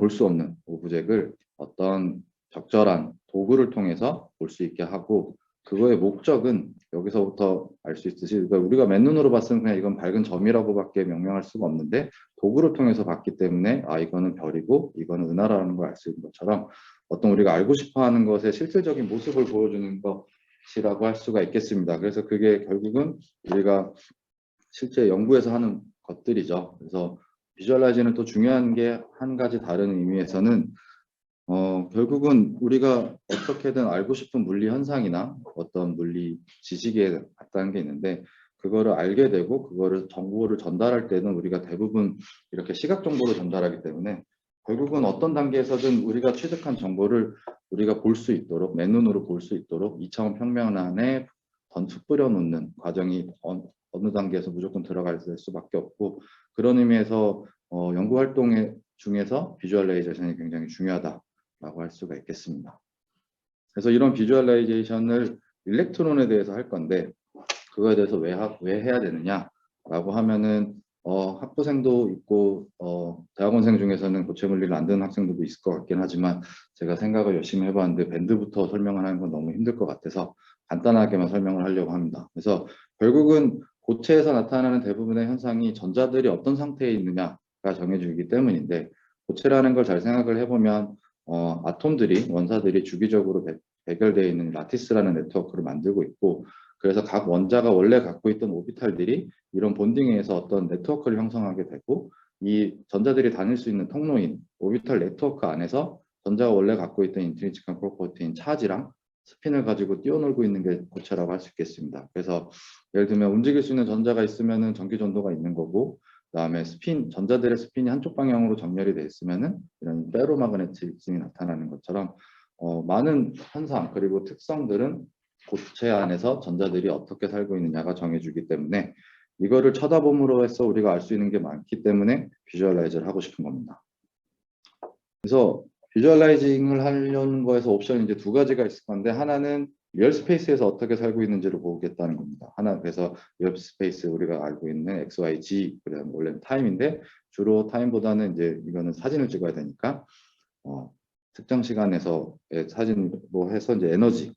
볼 수 없는 오브젝을 어떤 적절한 도구를 통해서 볼 수 있게 하고, 그거의 목적은 여기서부터 알 수 있듯이, 그러니까 우리가 맨눈으로 봤으면 그냥 이건 밝은 점이라고밖에 명명할 수가 없는데, 도구를 통해서 봤기 때문에 이거는 별이고 이거는 은하라는 걸 알 수 있는 것처럼, 어떤 우리가 알고 싶어하는 것의 실질적인 모습을 보여주는 것이라고 할 수가 있겠습니다. 그래서 그게 결국은 우리가 실제 연구에서 하는 것들이죠. 그래서 비주얼라이징은 또 중요한 게, 한 가지 다른 의미에서는 결국은 우리가 어떻게든 알고 싶은 물리 현상이나 어떤 물리 지식에 같다는 게 있는데, 그거를 알게 되고 그거를 정보를 전달할 때는 우리가 대부분 이렇게 시각 정보를 전달하기 때문에, 결국은 어떤 단계에서든 우리가 취득한 정보를 우리가 볼 수 있도록, 맨눈으로 볼 수 있도록 2차원 평면안에 던져 뿌려 놓는 과정이 어느 단계에서 무조건 들어갈 수밖에 없고, 그런 의미에서 연구 활동 중에서 비주얼라이제이션이 굉장히 중요하다라고 할 수가 있겠습니다. 그래서 이런 비주얼라이제이션을 일렉트론에 대해서 할 건데, 그거에 대해서 왜 해야 되느냐라고 하면은 학부생도 있고 대학원생 중에서는 고체 물리를 안 듣는 학생들도 있을 것 같긴 하지만, 제가 생각을 열심히 해봤는데 밴드부터 설명을 하는 건 너무 힘들 것 같아서 간단하게만 설명을 하려고 합니다. 그래서 결국은 고체에서 나타나는 대부분의 현상이 전자들이 어떤 상태에 있느냐가 정해지기 때문인데, 고체라는 걸 잘 생각을 해보면 아톰들이, 원사들이 주기적으로 배결되어 있는 라티스라는 네트워크를 만들고 있고, 그래서 각 원자가 원래 갖고 있던 오비탈들이 이런 본딩에 의해서 어떤 네트워크를 형성하게 되고, 이 전자들이 다닐 수 있는 통로인 오비탈 네트워크 안에서 전자가 원래 갖고 있던 인트린식한 프로퍼티인 차지랑 스핀을 가지고 뛰어놀고 있는 게 고체라고 할 수 있겠습니다. 그래서 예를 들면 움직일 수 있는 전자가 있으면은 전기 전도가 있는 거고, 그다음에 전자들의 스핀이 한쪽 방향으로 정렬이 돼 있으면은 이런 페로마그네티즘이 나타나는 것처럼 많은 현상 그리고 특성들은 고체 안에서 전자들이 어떻게 살고 있느냐가 정해주기 때문에, 이거를 쳐다봄으로 해서 우리가 알 수 있는 게 많기 때문에 비주얼라이즈를 하고 싶은 겁니다. 그래서 비주얼라이징을 하려는 거에서 옵션이 이제 두 가지가 있을 건데, 하나는 리얼 스페이스에서 어떻게 살고 있는지를 보겠다는 겁니다. 그래서 리얼 스페이스 우리가 알고 있는 X, Y, Z, 그다음 원래는 타임인데, 주로 타임보다는 이제 이거는 사진을 찍어야 되니까 특정 시간에서의 사진으로 해서 이제 에너지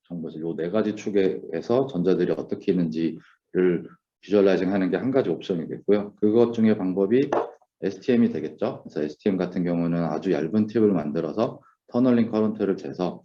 정보죠. 요 네 가지 축에서 전자들이 어떻게 있는지를 비주얼라이징 하는 게 한 가지 옵션이겠고요. 그것 중에 방법이 STM이 되겠죠. 그래서 STM 같은 경우는 아주 얇은 팁을 만들어서 터널링 커런트를 재서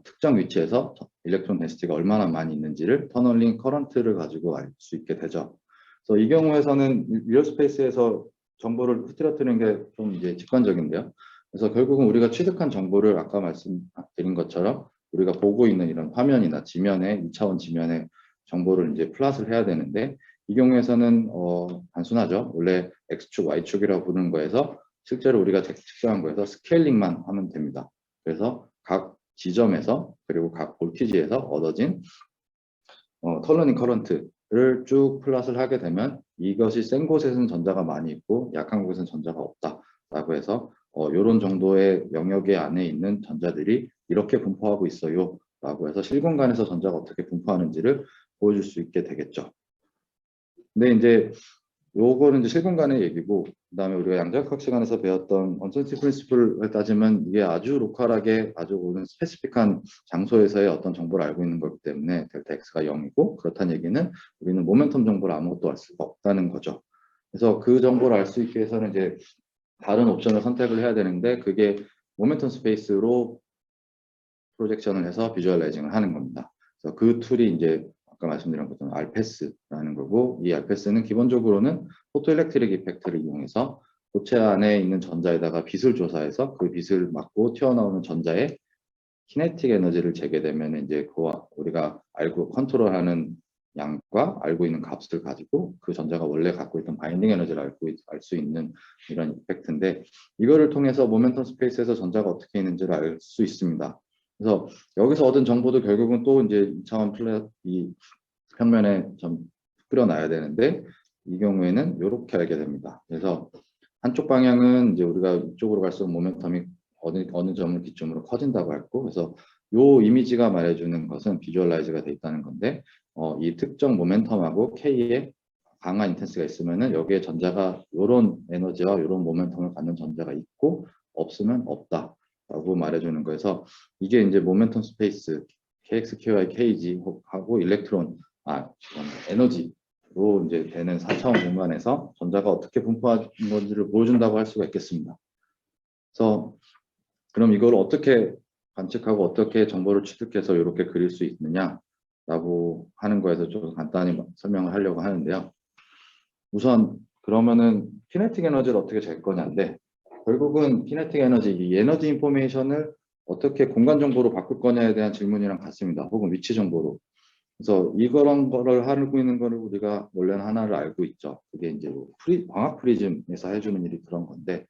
특정 위치에서 일렉트론 덴시티가 얼마나 많이 있는지를 터널링 커런트를 가지고 알 수 있게 되죠. 그래서 이 경우에서는 리얼 스페이스에서 정보를 흐트러뜨리는 게 좀 이제 직관적인데요. 그래서 결국은 우리가 취득한 정보를 아까 말씀드린 것처럼 우리가 보고 있는 이런 화면이나 지면에, 2차원 지면에 정보를 이제 플롯을 해야 되는데, 이 경우에서는 단순하죠. 원래 X축, Y축이라고 부르는 거에서 실제로 우리가 측정한 거에서 스케일링만 하면 됩니다. 그래서 각 지점에서 그리고 각 볼티지에서 얻어진 털러닝 커런트를 쭉 플롯을 하게 되면, 이것이 센 곳에서는 전자가 많이 있고 약한 곳에서는 전자가 없다라고 해서 이런 정도의 영역의 안에 있는 전자들이 이렇게 분포하고 있어요 라고 해서 실공간에서 전자가 어떻게 분포하는지를 보여줄 수 있게 되겠죠. 근데 이제 요거는 이제 실공간의 얘기고, 그다음에 우리가 양자역학 시간에서 배웠던 언서니티 프린시플을 따지면 이게 아주 로컬하게 아주 오는 스페시픽한 장소에서의 어떤 정보를 알고 있는 거기 때문에 델타 X가 0이고, 그렇다는 얘기는 우리는 모멘텀 정보를 아무것도 알 수가 없다는 거죠. 그래서 그 정보를 알 수 있게 해서는 이제 다른 옵션을 선택을 해야 되는데, 그게 모멘텀 스페이스로 프로젝션을 해서 비주얼라이징을 하는 겁니다. 그래서 그 툴이 이제 아까 말씀드린 것처럼 알페스라는 거고, 이 알페스는 기본적으로는 포토일렉트릭 이펙트를 이용해서 고체 안에 있는 전자에다가 빛을 조사해서 그 빛을 맞고 튀어나오는 전자의 키네틱 에너지를 재게 되면, 이제 그와 우리가 알고 컨트롤하는 양과 알고 있는 값을 가지고 그 전자가 원래 갖고 있던 바인딩 에너지를 알 수 있는 이런 이펙트인데, 이거를 통해서 모멘텀 스페이스에서 전자가 어떻게 있는지를 알 수 있습니다. 그래서 여기서 얻은 정보도 결국은 또 이제 2차원 플랫 이 평면에 좀 뿌려놔야 되는데, 이 경우에는 이렇게 알게 됩니다. 그래서 한쪽 방향은 이제 우리가 이쪽으로 갈수록 모멘텀이 어느 점을 기점으로 커진다고 했고, 그래서 요 이미지가 말해주는 것은 비주얼라이즈가 돼 있다는 건데, 이 특정 모멘텀하고 K의 강한 인텐스가 있으면은 여기에 전자가 요런 에너지와 요런 모멘텀을 갖는 전자가 있고 없으면 없다라고 말해주는 거여서 이게 이제 모멘텀 스페이스 KX, KY, KG 하고 일렉트론 에너지로 이제 되는 4차원 공간에서 전자가 어떻게 분포하는 건지를 보여준다고 할 수가 있겠습니다. 그래서 그럼 이걸 어떻게 관측하고 어떻게 정보를 취득해서 이렇게 그릴 수 있느냐라고 하는 거에서 좀 간단히 설명을 하려고 하는데요. 우선 그러면은 키네틱 에너지를 어떻게 잴 거냐인데 결국은 키네틱 에너지, 이 에너지 인포메이션을 어떻게 공간 정보로 바꿀 거냐에 대한 질문이랑 같습니다. 혹은 위치 정보로. 그래서 이런 거를 하고 있는 거를 우리가 원래는 하나를 알고 있죠. 그게 이제 광학 프리즘에서 해주는 일이 그런 건데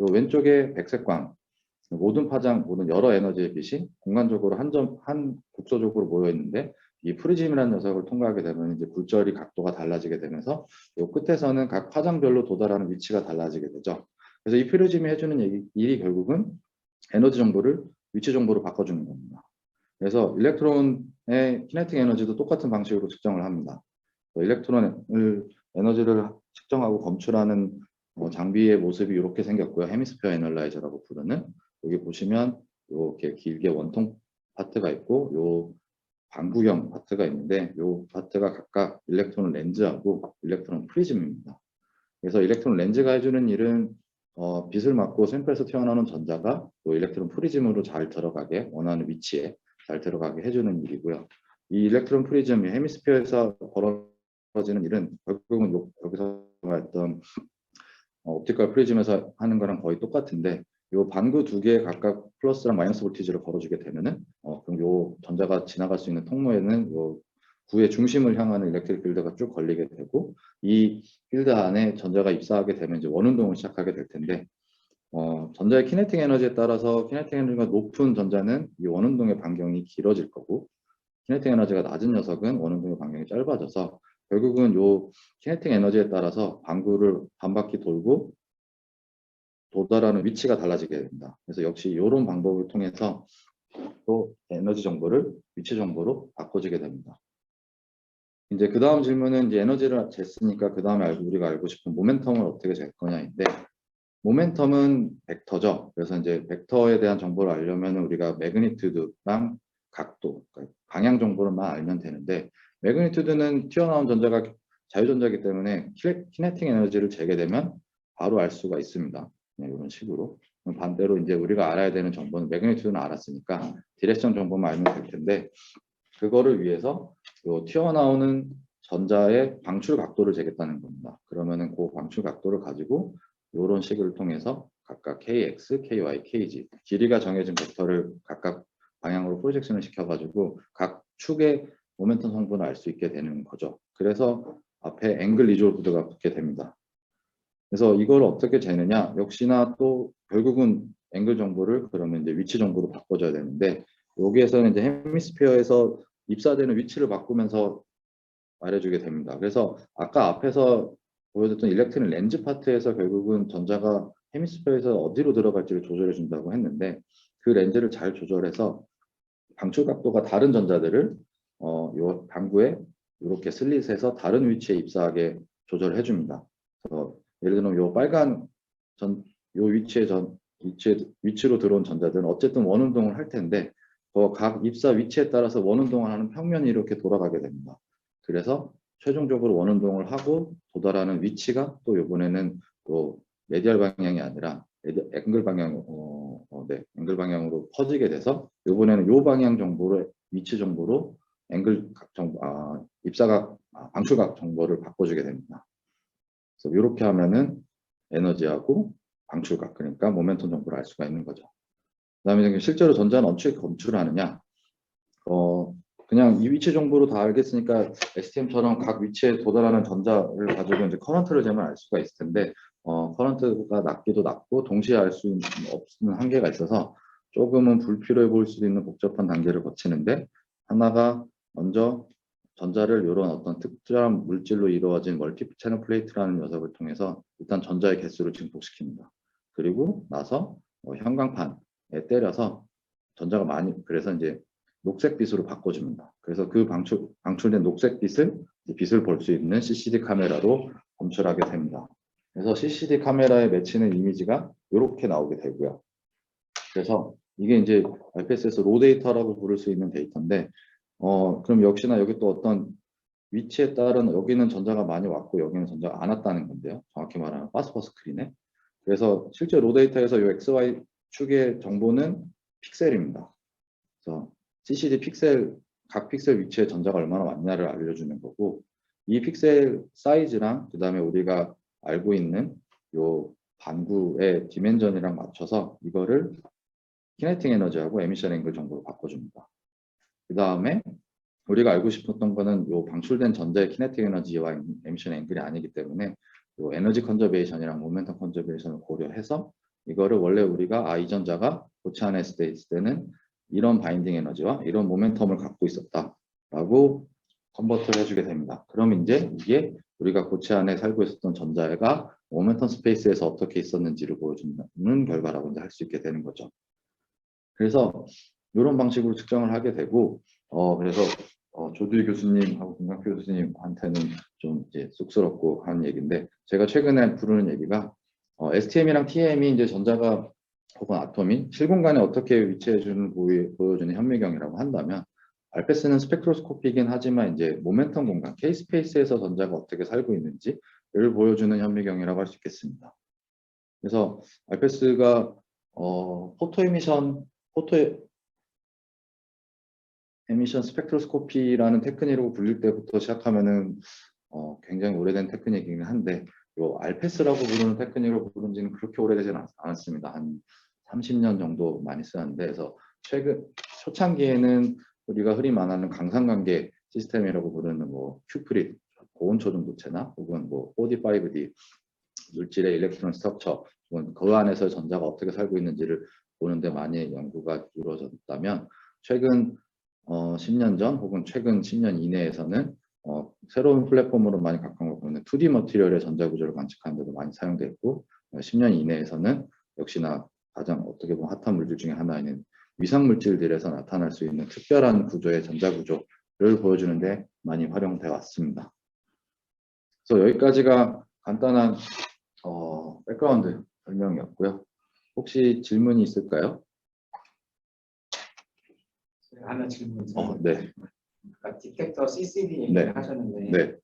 요 왼쪽에 백색광 모든 파장, 모든 여러 에너지의 빛이 공간적으로 한 국소적으로 모여 있는데 이 프리즘이라는 녀석을 통과하게 되면 이제 굴절이 각도가 달라지게 되면서 이 끝에서는 각 파장별로 도달하는 위치가 달라지게 되죠. 그래서 이 프리즘이 해주는 일이 결국은 에너지 정보를 위치 정보로 바꿔주는 겁니다. 그래서 일렉트론의 키네틱 에너지도 똑같은 방식으로 측정을 합니다. 일렉트론을 에너지를 측정하고 검출하는 장비의 모습이 이렇게 생겼고요. 헤미스피어 애널라이저라고 부르는 여기 보시면 이렇게 길게 원통 파트가 있고 요 방구형 파트가 있는데 요 파트가 각각 일렉트론 렌즈하고 일렉트론 프리즘입니다. 그래서 일렉트론 렌즈가 해주는 일은 빛을 맞고 샘플에서 튀어나오는 전자가 요 일렉트론 프리즘으로 잘 들어가게 원하는 위치에 잘 들어가게 해주는 일이고요. 이 일렉트론 프리즘이 헤미스피어에서 벌어지는 일은 결국은 여기서 말했던 옵티컬 프리즘에서 하는 거랑 거의 똑같은데 요 반구 두 개 각각 플러스랑 마이너스 볼티지를 걸어주게 되면은 그럼 요 전자가 지나갈 수 있는 통로에는 요 구의 중심을 향하는 일렉트릭 필드가 쭉 걸리게 되고 이 필드 안에 전자가 입사하게 되면 이제 원운동을 시작하게 될 텐데 전자의 키네틱 에너지에 따라서 키네틱 에너지가 높은 전자는 이 원운동의 반경이 길어질 거고 키네틱 에너지가 낮은 녀석은 원운동의 반경이 짧아져서 결국은 요 키네틱 에너지에 따라서 방구를 반바퀴 돌고 도달하는 위치가 달라지게 됩니다. 그래서 역시 이런 방법을 통해서 또 에너지 정보를 위치 정보로 바꿔주게 됩니다. 이제 그 다음 질문은 이제 에너지를 쟀으니까 그 다음에 우리가 알고 싶은 모멘텀을 어떻게 잴 거냐인데 모멘텀은 벡터죠. 그래서 이제 벡터에 대한 정보를 알려면 우리가 매그니튜드랑 각도, 그러니까 방향 정보를만 알면 되는데 매그니튜드는 튀어나온 전자가 자유전자이기 때문에 키네틱 에너지를 재게 되면 바로 알 수가 있습니다. 이런 식으로. 반대로 이제 우리가 알아야 되는 정보는 매그니튜드는 알았으니까 디렉션 정보만 알면 될 텐데 그거를 위해서 요 튀어나오는 전자의 방출 각도를 재겠다는 겁니다. 그러면은 그 방출 각도를 가지고 이런 식을 통해서 각각 KX, KY, KG 길이가 정해진 벡터를 각각 방향으로 프로젝션을 시켜가지고 각 축의 모멘텀 성분을 알 수 있게 되는 거죠. 그래서 앞에 앵글 리졸브드가 붙게 됩니다. 그래서 이걸 어떻게 재느냐? 역시나 또 결국은 앵글 정보를 그러면 이제 위치 정보로 바꿔줘야 되는데 여기에서는 이제 헤미스피어에서 입사되는 위치를 바꾸면서 말해주게 됩니다. 그래서 아까 앞에서 보여줬던 일렉트론 렌즈 파트에서 결국은 전자가 헤미스피어에서 어디로 들어갈지를 조절해 준다고 했는데 그 렌즈를 잘 조절해서 방출 각도가 다른 전자들을 요 방구에 이렇게 슬릿해서 다른 위치에 입사하게 조절해 줍니다. 그래서 예를 들면 요 빨간 요 위치로 들어온 전자들은 어쨌든 원운동을 할 텐데 각 입사 위치에 따라서 원운동을 하는 평면이 이렇게 돌아가게 됩니다. 그래서 최종적으로 원운동을 하고 도달하는 위치가 또 이번에는 또 레디얼 방향이 아니라 앵글 방향, 앵글 방향으로 퍼지게 돼서 이번에는 요 방향 정보를 위치 정보로 앵글 입사각, 방출각 정보를 바꿔주게 됩니다. 그래서 이렇게 하면은 에너지하고 방출각, 그러니까 모멘텀 정보를 알 수가 있는 거죠. 그다음에 실제로 전자는 어떻게 검출하느냐? 그냥 이 위치 정보로 다 알겠으니까 STM처럼 각 위치에 도달하는 전자를 가지고 이제 커런트를 재면 알 수가 있을 텐데 커런트가 낮기도 낮고 동시에 알 수 없는 한계가 있어서 조금은 불필요해 보일 수도 있는 복잡한 단계를 거치는데 하나가 먼저 전자를 이런 어떤 특정한 물질로 이루어진 멀티 채널 플레이트라는 녀석을 통해서 일단 전자의 개수를 증폭시킵니다. 그리고 나서 형광판에 때려서 전자가 많이 그래서 이제 녹색빛으로 바꿔줍니다. 그래서 그 방출된 녹색빛을 빛을 볼 수 있는 CCD 카메라로 검출하게 됩니다. 그래서 CCD 카메라에 맺히는 이미지가 이렇게 나오게 되고요. 그래서 이게 이제 RPS에서 로 데이터라고 부를 수 있는 데이터인데, 그럼 역시나 여기 또 어떤 위치에 따른 여기는 전자가 많이 왔고 여기는 전자가 안 왔다는 건데요. 정확히 말하면 파스퍼 스크린에. 그래서 실제 로 데이터에서 이 XY 축의 정보는 픽셀입니다. 그래서 CCD 픽셀, 각 픽셀 위치에 전자가 얼마나 왔냐를 알려주는 거고, 이 픽셀 사이즈랑 그 다음에 우리가 알고 있는 요 반구의 디멘전이랑 맞춰서 이거를 키네틱 에너지하고 에미션 앵글 정보로 바꿔줍니다. 그 다음에 우리가 알고 싶었던 거는 요 방출된 전자의 키네틱 에너지와 에미션 앵글이 아니기 때문에 요 에너지 컨저베이션이랑 모멘텀 컨저베이션을 고려해서 이거를 원래 우리가 이 전자가 고체 안에 있을 때는 이런 바인딩 에너지와 이런 모멘텀을 갖고 있었다라고 컨버트를 해주게 됩니다. 그럼 이제 이게 우리가 고체 안에 살고 있었던 전자가 모멘텀 스페이스에서 어떻게 있었는지를 보여주는 결과라고 이제 할 수 있게 되는 거죠. 그래서 이런 방식으로 측정을 하게 되고, 그래서 조두희 교수님하고 김광표 교수님한테는 좀 이제 쑥스럽고 하는 얘기인데, 제가 최근에 부르는 얘기가 STM이랑 TM이 이제 전자가 혹은 아톰이 실공간에 어떻게 위치해주는 보여주는 현미경이라고 한다면, 알페스는 스펙트로스코피이긴 하지만 이제 모멘텀 공간, K-스페이스에서 전자가 어떻게 살고 있는지를 보여주는 현미경이라고 할 수 있겠습니다. 그래서 알페스가 포토 에미션 스펙트로스코피라는 테크닉으로 불릴 때부터 시작하면은 굉장히 오래된 테크닉이긴 한데, 요 알페스라고 부르는 테크닉으로 부른 지는 그렇게 오래되지는 않았습니다. 한 30년 정도 많이 쓰는데, 그래서 최근 초창기에는 우리가 흔히 말하는 강상관계 시스템이라고 부르는 뭐 큐프릿, 고온초중도체나 혹은 뭐 4D, 5D 물질의 일렉트론 스트럭처, 혹은 그 안에서 전자가 어떻게 살고 있는지를 보는데 많이 연구가 이루어졌다면, 최근 10년 전 혹은 최근 10년 이내에서는 새로운 플랫폼으로 많이 가까운 걸 보면 2D 머티리얼의 전자 구조를 관측하는 데도 많이 사용되고 있고, 10년 이내에서는 역시나 가장 어떻게 보면 핫한 물질 중에 하나인 위상 물질들에서 나타날 수 있는 특별한 구조의 전자 구조를 보여주는데 많이 활용되어 왔습니다. 그래서 여기까지가 간단한 백그라운드 설명이었고요. 혹시 질문이 있을까요? 하나 질문. 네. 아까 디텍터 CCD 얘기를 네. 하셨는데, 네.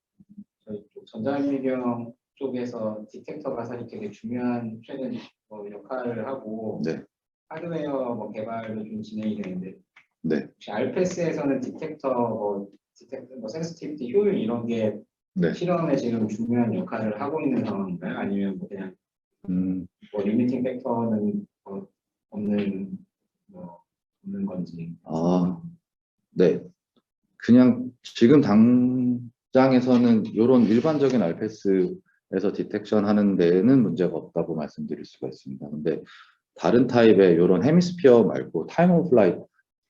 저희 전자현미경 쪽에서 디텍터가 사실 되게 중요한 최근 역할을 하고, 네. 하드웨어 개발도 좀 진행이 되는데, 네. 혹시 알페스에서는 디텍터 센시티비티 효율 이런 게 네. 실험에 지금 중요한 역할을 하고 있는 상황인가요? 아니면 그냥 리미팅 팩터는 없는 건지? 네. 그냥 지금 당장에서는 이런 일반적인 알페스에서 디텍션 하는 데는 문제가 없다고 말씀드릴 수가 있습니다. 근데 다른 타입의 이런 헤미스피어 말고 타임 오브 플라이트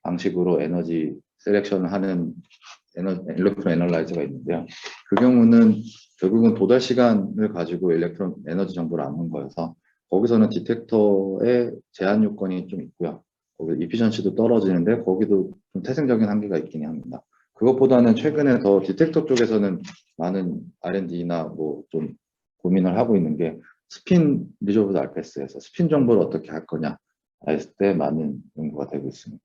방식으로 에너지 셀렉션을 하는 일렉트론 애널라이저가 있는데요. 그 경우는 결국은 도달 시간을 가지고 일렉트론 에너지 정보를 얻는 거여서 거기서는 디텍터의 제한 요건이 좀 있고요. 거기 이피션시도 떨어지는데 거기도 좀 태생적인 한계가 있긴 합니다. 그것보다는 최근에 더 디텍터 쪽에서는 많은 R&D나 뭐 좀 고민을 하고 있는 게 스핀 리조브드 알페스에서 스핀 정보를 어떻게 할 거냐 했을 때 많은 연구가 되고 있습니다.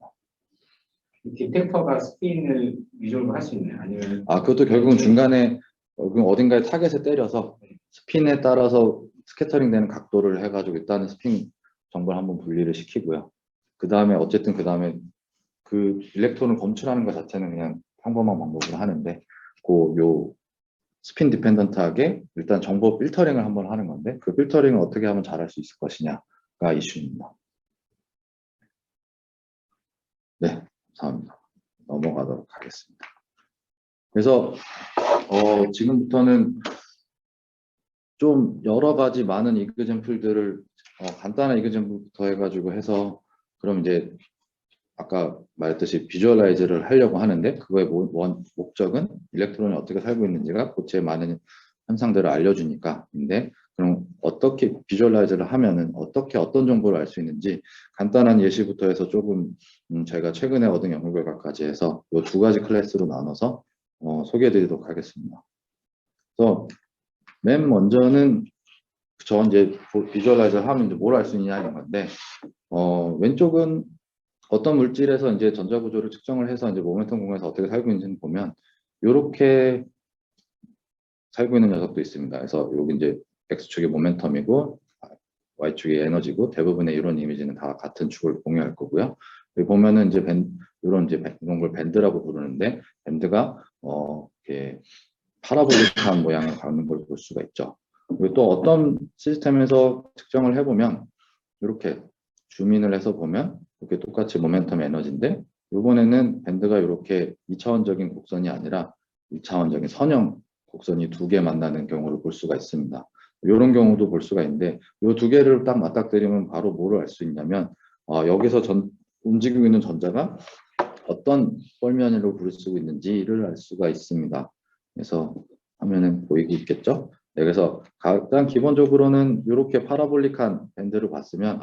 디텍터가 스핀을 리졸브 할 수 있나요? 아니면 그것도 결국은 중간에 어딘가에 타겟에 때려서 스핀에 따라서 스캐터링 되는 각도를 해가지고 일단은 스핀 정보를 한번 분리를 시키고요. 그 다음에 어쨌든 그 다음에 그 일렉트론을 검출하는 것 자체는 그냥 평범한 방법으로 하는데, 요 스핀 디펜던트하게 일단 정보 필터링을 한번 하는 건데, 그 필터링을 어떻게 하면 잘할 수 있을 것이냐가 이슈입니다. 네, 감사합니다. 넘어가도록 하겠습니다. 그래서 지금부터는 좀 여러 가지 많은 이그젠플들을 간단한 이그젠플부터 해가지고 해서, 그럼 이제 아까 말했듯이 비주얼라이즈를 하려고 하는데, 그거의 목적은 일렉트론이 어떻게 살고 있는지가 고체의 많은 현상들을 알려주니까인데, 그럼 어떻게 비주얼라이즈를 하면은 어떻게 어떤 정보를 알 수 있는지 간단한 예시부터 해서 조금 제가 최근에 얻은 연구 결과까지 해서 이 두 가지 클래스로 나눠서 소개해 드리도록 하겠습니다. 그래서 맨 먼저는 저 이제 비주얼라이저를 하면 이제 뭘 알 수 있냐 이런 건데, 왼쪽은 어떤 물질에서 이제 전자 구조를 측정을 해서 이제 모멘텀 공간에서 어떻게 살고 있는지는 보면 이렇게 살고 있는 녀석도 있습니다. 그래서 여기 이제 X축이 모멘텀이고 Y축이 에너지고, 대부분의 이런 이미지는 다 같은 축을 공유할 거고요. 여기 보면은 이제 이런 걸 밴드라고 부르는데, 밴드가 이렇게 파라볼릭한 모양을 갖는 걸 볼 수가 있죠. 그리고 또 어떤 시스템에서 측정을 해보면 이렇게 줌인을 해서 보면 이렇게 똑같이 모멘텀 에너지인데, 이번에는 밴드가 이렇게 2차원적인 곡선이 아니라 2차원적인 선형 곡선이 두 개 만나는 경우를 볼 수가 있습니다. 이런 경우도 볼 수가 있는데, 이 두 개를 딱 맞닥뜨리면 바로 뭐를 알 수 있냐면, 여기서 움직이고 있는 전자가 어떤 뻘면으로 부를 쓰고 있는지를 알 수가 있습니다. 그래서 화면은 보이고 있겠죠? 네, 그래서 가장 기본적으로는 이렇게 파라볼릭한 밴드를 봤으면,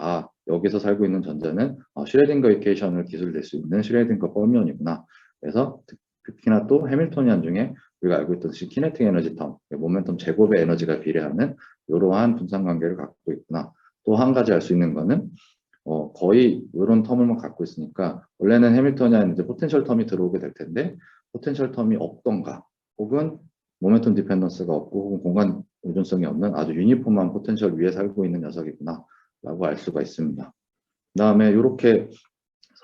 여기서 살고 있는 전자는 슈레딩거 이퀘이션을 기술될 수 있는 슈레딩거 뻘면이구나. 그래서 특히나 또 해밀토니안 중에 우리가 알고 있듯이 키네틱 에너지 텀, 모멘텀 제곱의 에너지가 비례하는 이러한 분산 관계를 갖고 있구나. 또 한 가지 알 수 있는 거는 거의 이런 텀을만 갖고 있으니까, 원래는 해밀토니안 이제 포텐셜 텀이 들어오게 될 텐데, 포텐셜 텀이 없던가, 혹은 모멘텀 디펜던스가 없고, 혹은 공간 의존성이 없는 아주 유니폼한 포텐셜 위에 살고 있는 녀석이구나 라고 알 수가 있습니다. 그 다음에 이렇게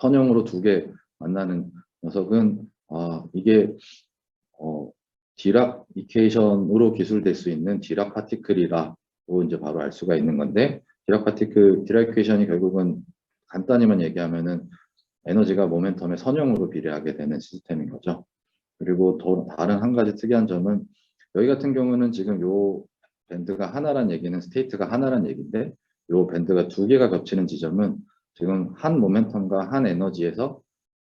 선형으로 두 개 만나는 녀석은 이게 디락 이퀘이션으로 기술될 수 있는 디락 파티클이라고 이제 바로 알 수가 있는 건데, 디락 이퀘이션이 결국은 간단히만 얘기하면은 에너지가 모멘텀의 선형으로 비례하게 되는 시스템인 거죠. 그리고 더 다른 한 가지 특이한 점은, 여기 같은 경우는 지금 요 밴드가 하나란 얘기는 스테이트가 하나란 얘기인데, 요 밴드가 두 개가 겹치는 지점은 지금 한 모멘텀과 한 에너지에서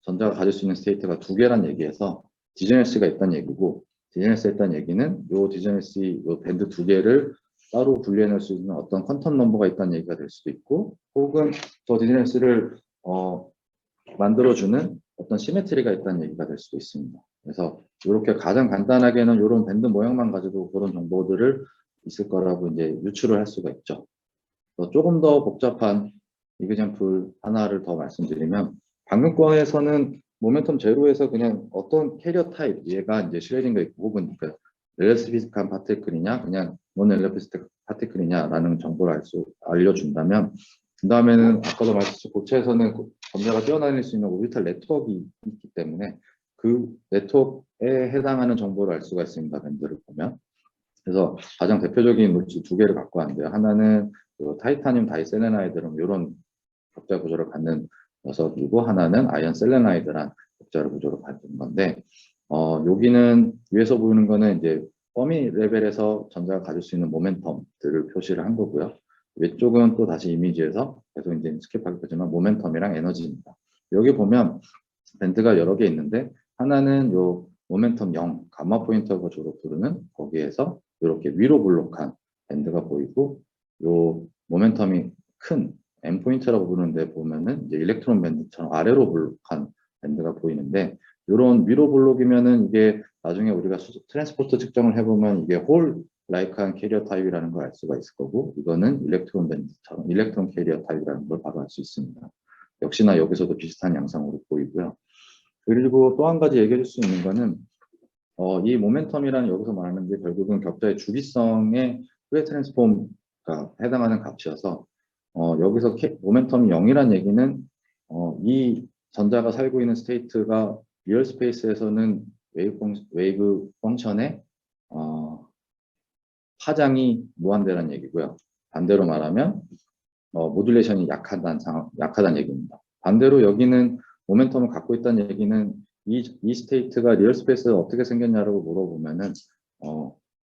전자가 가질 수 있는 스테이트가 두 개란 얘기에서 디저네시가 있다는 얘기고, 디저네시가 있다는 얘기는 요 디저네시, 요 밴드 두 개를 따로 분리해낼 수 있는 어떤 퀀텀 넘버가 있다는 얘기가 될 수도 있고, 혹은 저 디저네시를 만들어주는 어떤 시메트리가 있다는 얘기가 될 수도 있습니다. 그래서 이렇게 가장 간단하게는 이런 밴드 모양만 가지고 그런 정보들을 있을 거라고 이제 유추를 할 수가 있죠. 조금 더 복잡한 이그젬플 하나를 더 말씀드리면, 방금 거에서는 모멘텀 제로에서 그냥 어떤 캐리어 타입, 얘가 이제 슈레딩거 있고, 혹은 렐러티비스틱한 파티클이냐, 그냥 논 렐러티비스틱 파티클이냐라는 정보를 알려준다면, 그 다음에는 아까도 말씀드린 고체에서는 전자가 뛰어다닐 수 있는 오비탈 네트워크가 있기 때문에 그 네트워크에 해당하는 정보를 알 수가 있습니다. 밴드를 보면. 그래서 가장 대표적인 물질 두 개를 갖고 왔는데요. 하나는 타이타늄 다이셀레나이드럼 이런 격자 구조를 갖는 녀석이고, 하나는 아이언 셀레나이드란 격자 구조를 갖는 건데, 여기는 위에서 보이는 거는 이제 범위 레벨에서 전자가 가질 수 있는 모멘텀들을 표시를 한 거고요. 위쪽은 또 다시 이미지에서 계속 이제 스킵하게 되지만 모멘텀이랑 에너지입니다. 여기 보면 밴드가 여러 개 있는데, 하나는 요 모멘텀 0, 감마 포인터가 주로 부르는 거기에서 이렇게 위로 블록한 밴드가 보이고, 요 모멘텀이 큰 M 포인트라고 부르는데 보면은 이제 일렉트론 밴드처럼 아래로 블록한 밴드가 보이는데, 이런 위로 블록이면은 이게 나중에 우리가 트랜스포트 측정을 해보면 이게 홀 라이크한 캐리어 타입이라는 걸 알 수가 있을 거고, 이거는 일렉트론 밴드처럼 일렉트론 캐리어 타입이라는 걸 바로 알 수 있습니다. 역시나 여기서도 비슷한 양상으로 보이고요. 그리고 또 한 가지 얘기해 줄 수 있는 거는, 이 모멘텀이라는 여기서 말하는 게 결국은 격자의 주기성의 후레 트랜스폼가 해당하는 값이어서, 여기서 모멘텀이 0이란 얘기는 이 전자가 살고 있는 스테이트가 리얼 스페이스에서는 웨이브 펑션의 파장이 무한대라는 얘기고요. 반대로 말하면 모듈레이션이 약하다는 얘기입니다. 반대로 여기는 모멘텀을 갖고 있다는 얘기는 이 스테이트가 리얼 스페이스가 어떻게 생겼냐라고 물어보면은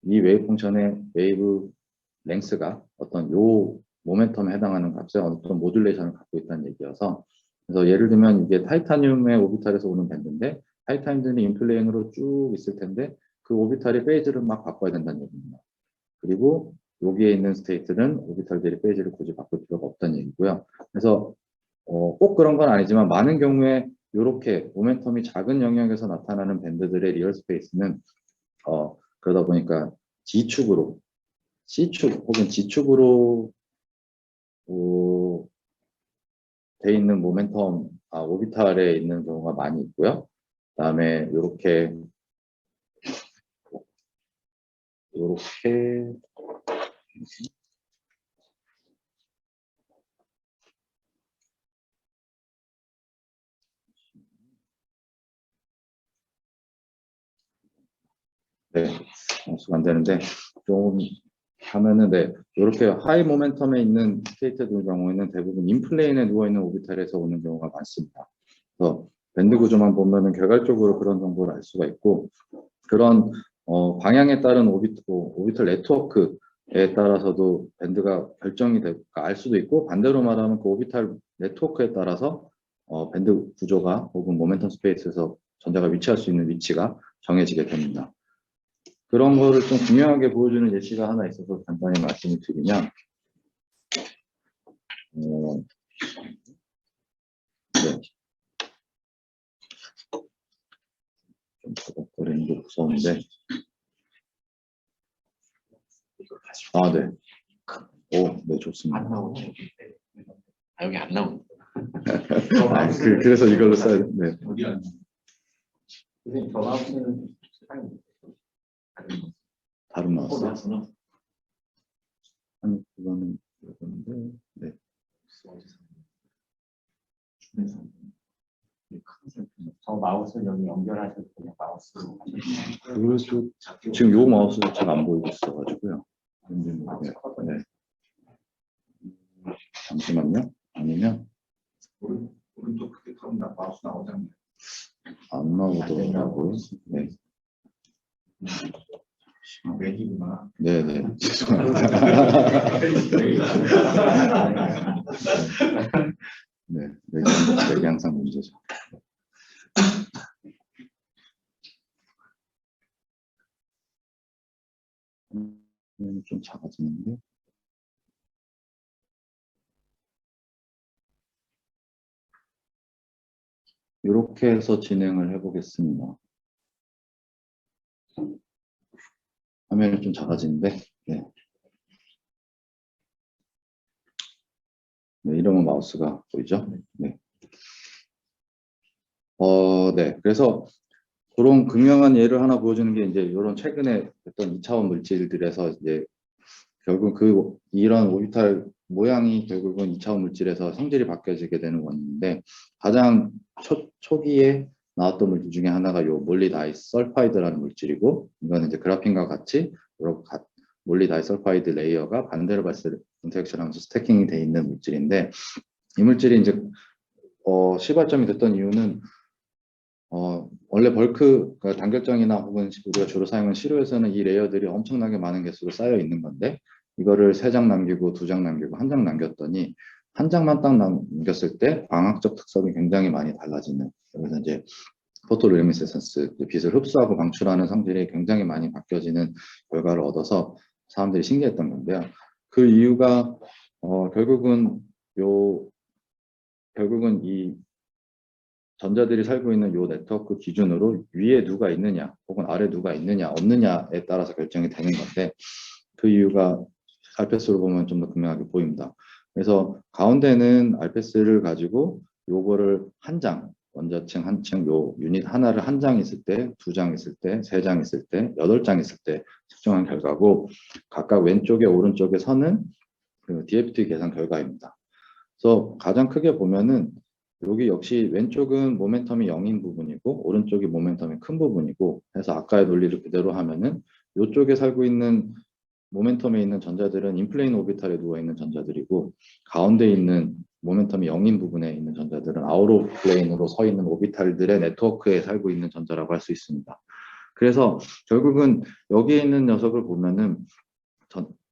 이 웨이브 펑션의 웨이브 랭스가 어떤 요 모멘텀에 해당하는 값에 어떤 모듈레이션을 갖고 있다는 얘기여서, 그래서 예를 들면 이게 타이타늄의 오비탈에서 오는 밴드인데, 타이타늄들이 인플레인으로 쭉 있을 텐데 그 오비탈의 페이지를 막 바꿔야 된다는 얘기입니다. 그리고 여기에 있는 스테이트는 오비탈들이 페이지를 굳이 바꿀 필요가 없다는 얘기고요. 그래서 꼭 그런 건 아니지만 많은 경우에 이렇게 모멘텀이 작은 영역에서 나타나는 밴드들의 리얼 스페이스는 그러다 보니까 G축으로, C축 혹은 G축으로 돼 있는 모멘텀 오비탈에 있는 경우가 많이 있고요. 그다음에 이렇게 네, 수가 안 되는데 좀 하면은 이렇게 하이 모멘텀에 있는 스테이트들 경우에는 대부분 인플레인에 누워 있는 오비탈에서 오는 경우가 많습니다. 그래서 밴드 구조만 보면은 결과적으로 그런 정보를 알 수가 있고, 그런 방향에 따른 오비탈 네트워크에 따라서도 밴드가 결정이 알 수도 있고, 반대로 말하면 그 오비탈 네트워크에 따라서 밴드 구조가 혹은 모멘텀 스페이스에서 전자가 위치할 수 있는 위치가 정해지게 됩니다. 그런 거를 좀 분명하게 보여주는 예시가 하나 있어서 간단히 말씀을 드리면, 네. 좀 저작거리는 게 무서운데, 네. 네, 좋습니다. 안 나오네. 여기 안 나오네. 그래서 이걸로 써야 돼. 네. 어디 안 선생님 저 나오시는 다른 나왔어요? 나왔구나. 아니, 그거는 이건데, 네. 저 마우스 여기 연결하실 때 마우스로 하시면 그래서 지금 요 마우스 자체가 안 보이고 있어가지고요. 네. 잠시만요. 아니면 오른쪽 크게 타면 마우스 나오잖아요. 안 나오더라고요. 네. 맥이구나. 네네. 죄송합니다. 네, 맥이 항상 문제죠. 좀 작아지는데. 이렇게 해서 진행을 해보겠습니다. 화면이 좀 작아지는데, 네. 네, 이러면 마우스가 보이죠? 네. 네. 그래서 그런 극명한 예를 하나 보여주는 게 이제 이런 최근에 어떤 2차원 물질들에서 이제 결국 이런 오비탈 모양이 결국은 2차원 물질에서 성질이 바뀌어지게 되는 원인인데, 가장 초기에 나왔던 물질 중에 하나가 요 몰리다이설파이드라는 물질이고, 이거는 이제 그래핀과 같이 몰리다이설파이드 레이어가 반대로 봤을 때 인터랙션하면서 스태킹이 돼 있는 물질인데, 이 물질이 이제 시발점이 됐던 이유는 원래 벌크 그러니까 단결정이나 혹은 우리가 주로 사용하는 시료에서는 이 레이어들이 엄청나게 많은 개수로 쌓여 있는 건데, 이거를 3장 남기고 2장 남기고 1장 남겼더니 한 장만 딱 남겼을 때 광학적 특성이 굉장히 많이 달라지는, 그래서 이제 포토루미니센스 빛을 흡수하고 방출하는 성질이 굉장히 많이 바뀌어지는 결과를 얻어서 사람들이 신기했던 건데요. 그 이유가 결국은 이 전자들이 살고 있는 요 네트워크 기준으로 위에 누가 있느냐 혹은 아래 누가 있느냐 없느냐에 따라서 결정이 되는 건데, 그 이유가 알패스로 보면 좀 더 분명하게 보입니다. 그래서 가운데는 알패스를 가지고 요거를 한 장, 원자층 한 층, 요 유닛 하나를 한 장 있을 때, 2장 있을 때, 3장 있을 때, 8장 있을 때 측정한 결과고, 각각 왼쪽에 오른쪽에 선은 그 DFT 계산 결과입니다. 그래서 가장 크게 보면은 여기 역시 왼쪽은 모멘텀이 0인 부분이고 오른쪽이 모멘텀이 큰 부분이고 해서 아까의 논리를 그대로 하면은 이쪽에 살고 있는 모멘텀에 있는 전자들은 인플레인 오비탈에 누워 있는 전자들이고, 가운데 있는 모멘텀이 0인 부분에 있는 전자들은 아웃 오브 플레인으로 서 있는 오비탈들의 네트워크에 살고 있는 전자라고 할 수 있습니다. 그래서 결국은 여기에 있는 녀석을 보면은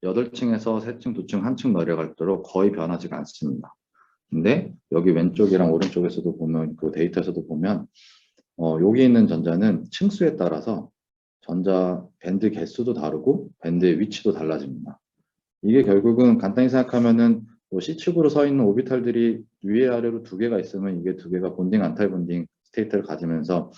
8층에서 3층, 2층, 1층 내려갈수록 거의 변하지가 않습니다. 근데 여기 왼쪽이랑 오른쪽에서도 보면, 그 데이터에서도 보면 여기 있는 전자는 층수에 따라서 전자 밴드 개수도 다르고 밴드의 위치도 달라집니다. 이게 결국은 간단히 생각하면은 또 C축으로 서 있는 오비탈들이 위아래로 두 개가 있으면 이게 두 개가 본딩, 안타이 본딩 스테이트를 가지면서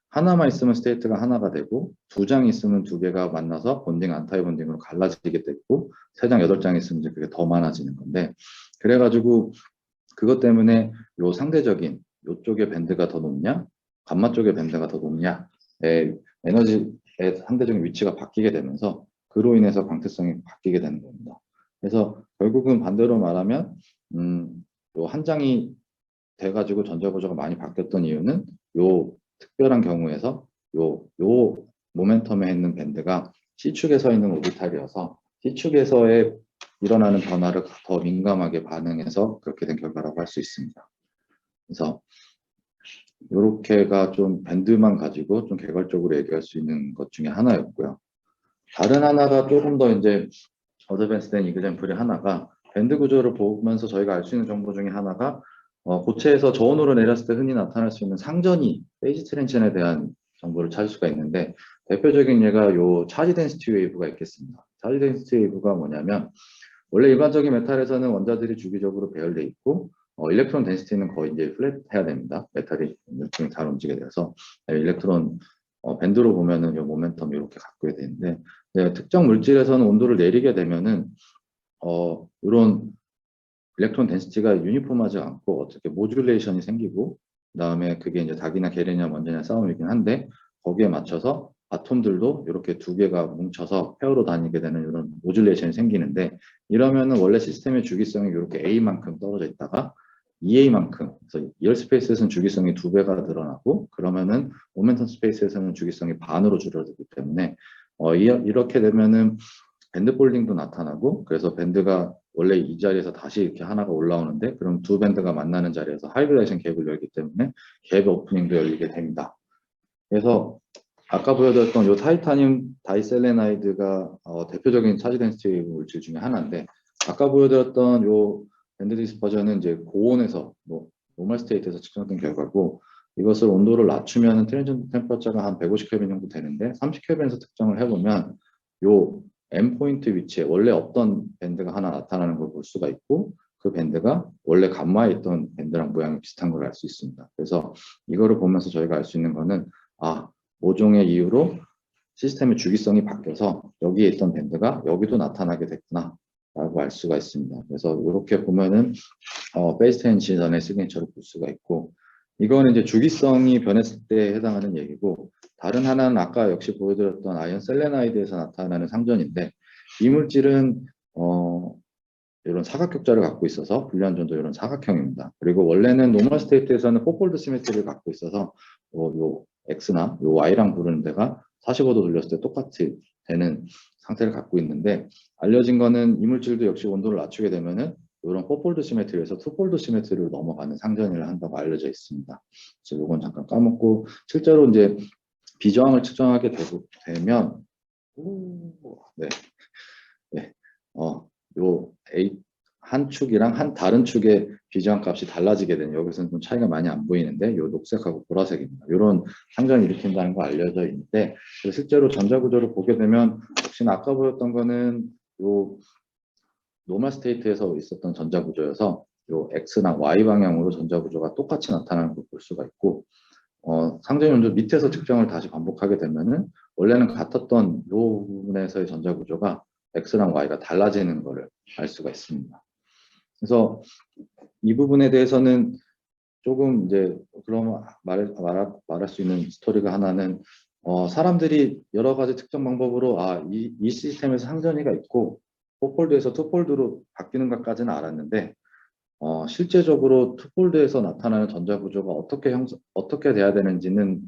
하나만 있으면 스테이트가 하나가 되고 두 장이 있으면 두 개가 만나서 본딩, 안타이 본딩으로 갈라지게 되고 세 장, 여덟 장 있으면 이제 그게 더 많아지는 건데 그래가지고 그것 때문에 요 상대적인 요쪽의 밴드가 더 높냐, 감마 쪽의 밴드가 더 높냐의 에너지의 상대적인 위치가 바뀌게 되면서 그로 인해서 광택성이 바뀌게 되는 겁니다. 그래서 결국은 반대로 말하면 요 한 장이 돼가지고 전자구조가 많이 바뀌었던 이유는 요 특별한 경우에서 요 모멘텀에 있는 밴드가 C축에 서 있는 오비탈이어서 C축에서의 일어나는 변화를 더 민감하게 반응해서 그렇게 된 결과라고 할 수 있습니다. 그래서 이렇게가 좀 밴드만 가지고 좀 개괄적으로 얘기할 수 있는 것 중에 하나였고요. 다른 하나가 조금 더 이제 어드밴스된 이그젬플이 하나가 밴드 구조를 보면서 저희가 알 수 있는 정보 중에 하나가 고체에서 저온으로 내렸을 때 흔히 나타날 수 있는 상전이 페이지 트랜지션에 대한 정보를 찾을 수가 있는데 대표적인 예가 요 차지 덴시티 웨이브가 있겠습니다. 차지 덴시티 웨이브가 뭐냐면 원래 일반적인 메탈에서는 원자들이 주기적으로 배열돼 있고 일렉트론 덴시티는 거의 이제 플랫해야 됩니다. 메탈이 일종의 잘 움직이게 돼서 일렉트론 밴드로 보면은 요 모멘텀 이렇게 갖고 되는데 특정 물질에서는 온도를 내리게 되면은 이런 일렉트론 덴시티가 유니폼하지 않고 어떻게 모듈레이션이 생기고 그다음에 그게 이제 닭이나 개래냐 먼저냐 싸움이긴 한데 거기에 맞춰서 아톰들도 이렇게 두 개가 뭉쳐서 페어로 다니게 되는 이런 모듈레이션이 생기는데 이러면은 원래 시스템의 주기성이 이렇게 A만큼 떨어져 있다가 2A만큼 그래서 이열 스페이스에서는 주기성이 두 배가 늘어나고 그러면은 모멘텀 스페이스에서는 주기성이 반으로 줄어들기 때문에 이렇게 되면은 밴드 폴딩도 나타나고 그래서 밴드가 원래 이 자리에서 다시 이렇게 하나가 올라오는데 그럼 두 밴드가 만나는 자리에서 하이브레이션 갭을 열기 때문에 갭 오프닝도 열리게 됩니다. 그래서 아까 보여드렸던 요 타이타늄 다이셀레나이드가 대표적인 차지 덴시티 물질 중에 하나인데 아까 보여드렸던 요 밴드 디스퍼전은 이제 고온에서 노멀 스테이트에서 측정된 결과고 이것을 온도를 낮추면 트랜지션 템퍼처가 한 150켈빈 정도 되는데 30켈빈에서 특정을 해보면 요 end포인트 위치에 원래 없던 밴드가 하나 나타나는 걸 볼 수가 있고 그 밴드가 원래 감마에 있던 밴드랑 모양이 비슷한 걸 알 수 있습니다. 그래서 이거를 보면서 저희가 알 수 있는 거는 모종의 이유로 시스템의 주기성이 바뀌어서 여기에 있던 밴드가 여기도 나타나게 됐구나 라고 알 수가 있습니다. 그래서 이렇게 보면은 베이스 텐션의 시그니처를 볼 수가 있고 이거는 이제 주기성이 변했을 때 해당하는 얘기고 다른 하나는 아까 역시 보여드렸던 아이언 셀레나이드에서 나타나는 상전인데 이 물질은 이런 사각격자를 갖고 있어서 불리안전도 이런 사각형입니다. 그리고 원래는 노멀 스테이트에서는 포폴드 시메트리를 갖고 있어서 요 X나 요 Y랑 부르는 데가 45도 돌렸을 때 똑같이 되는 상태를 갖고 있는데 알려진 거는 이 물질도 역시 온도를 낮추게 되면은 이런 포폴드 시메트리에서 투폴드 시메트리로 넘어가는 상전을 한다고 알려져 있습니다. 그래서 이건 잠깐 까먹고 실제로 이제 비저항을 측정하게 되면 요 한 축이랑 한 다른 축의 비저항 값이 달라지게 되는 여기서는 좀 차이가 많이 안 보이는데 요 녹색하고 보라색입니다. 이런 상전을 일으킨다는 거 알려져 있는데 실제로 전자구조를 보게 되면 역시나 아까 보였던 거는 요 노멀 스테이트에서 있었던 전자구조여서 요 X랑 Y 방향으로 전자구조가 똑같이 나타나는 걸 볼 수가 있고 상전 연조 밑에서 측정을 다시 반복하게 되면은 원래는 같았던 요 부분에서의 전자구조가 X랑 Y가 달라지는 것을 알 수가 있습니다. 그래서 이 부분에 대해서는 조금 이제 그럼 말할 수 있는 스토리가 하나는 사람들이 여러 가지 특정 방법으로 이 시스템에서 상전이가 있고 포폴드에서 투폴드로 바뀌는 것까지는 알았는데 실제적으로 투폴드에서 나타나는 전자구조가 어떻게 돼야 되는지는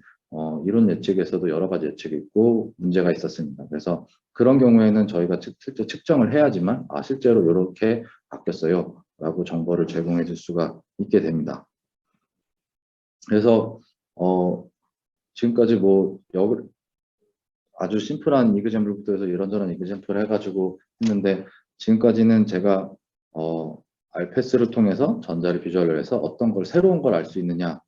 이론 예측에서도 여러 가지 예측이 있고 문제가 있었습니다. 그래서 그런 경우에는 저희가 실제 측정을 해야지만 실제로 이렇게 바뀌었어요 라고 정보를 제공해 줄 수가 있게 됩니다. 그래서 지금까지 아주 심플한 이그젬플부터 해서 이런저런 이그젬플을 해가지고 했는데 지금까지는 제가 알패스를 통해서 전자를 비주얼을 해서 어떤 걸 새로운 걸 알 수 있느냐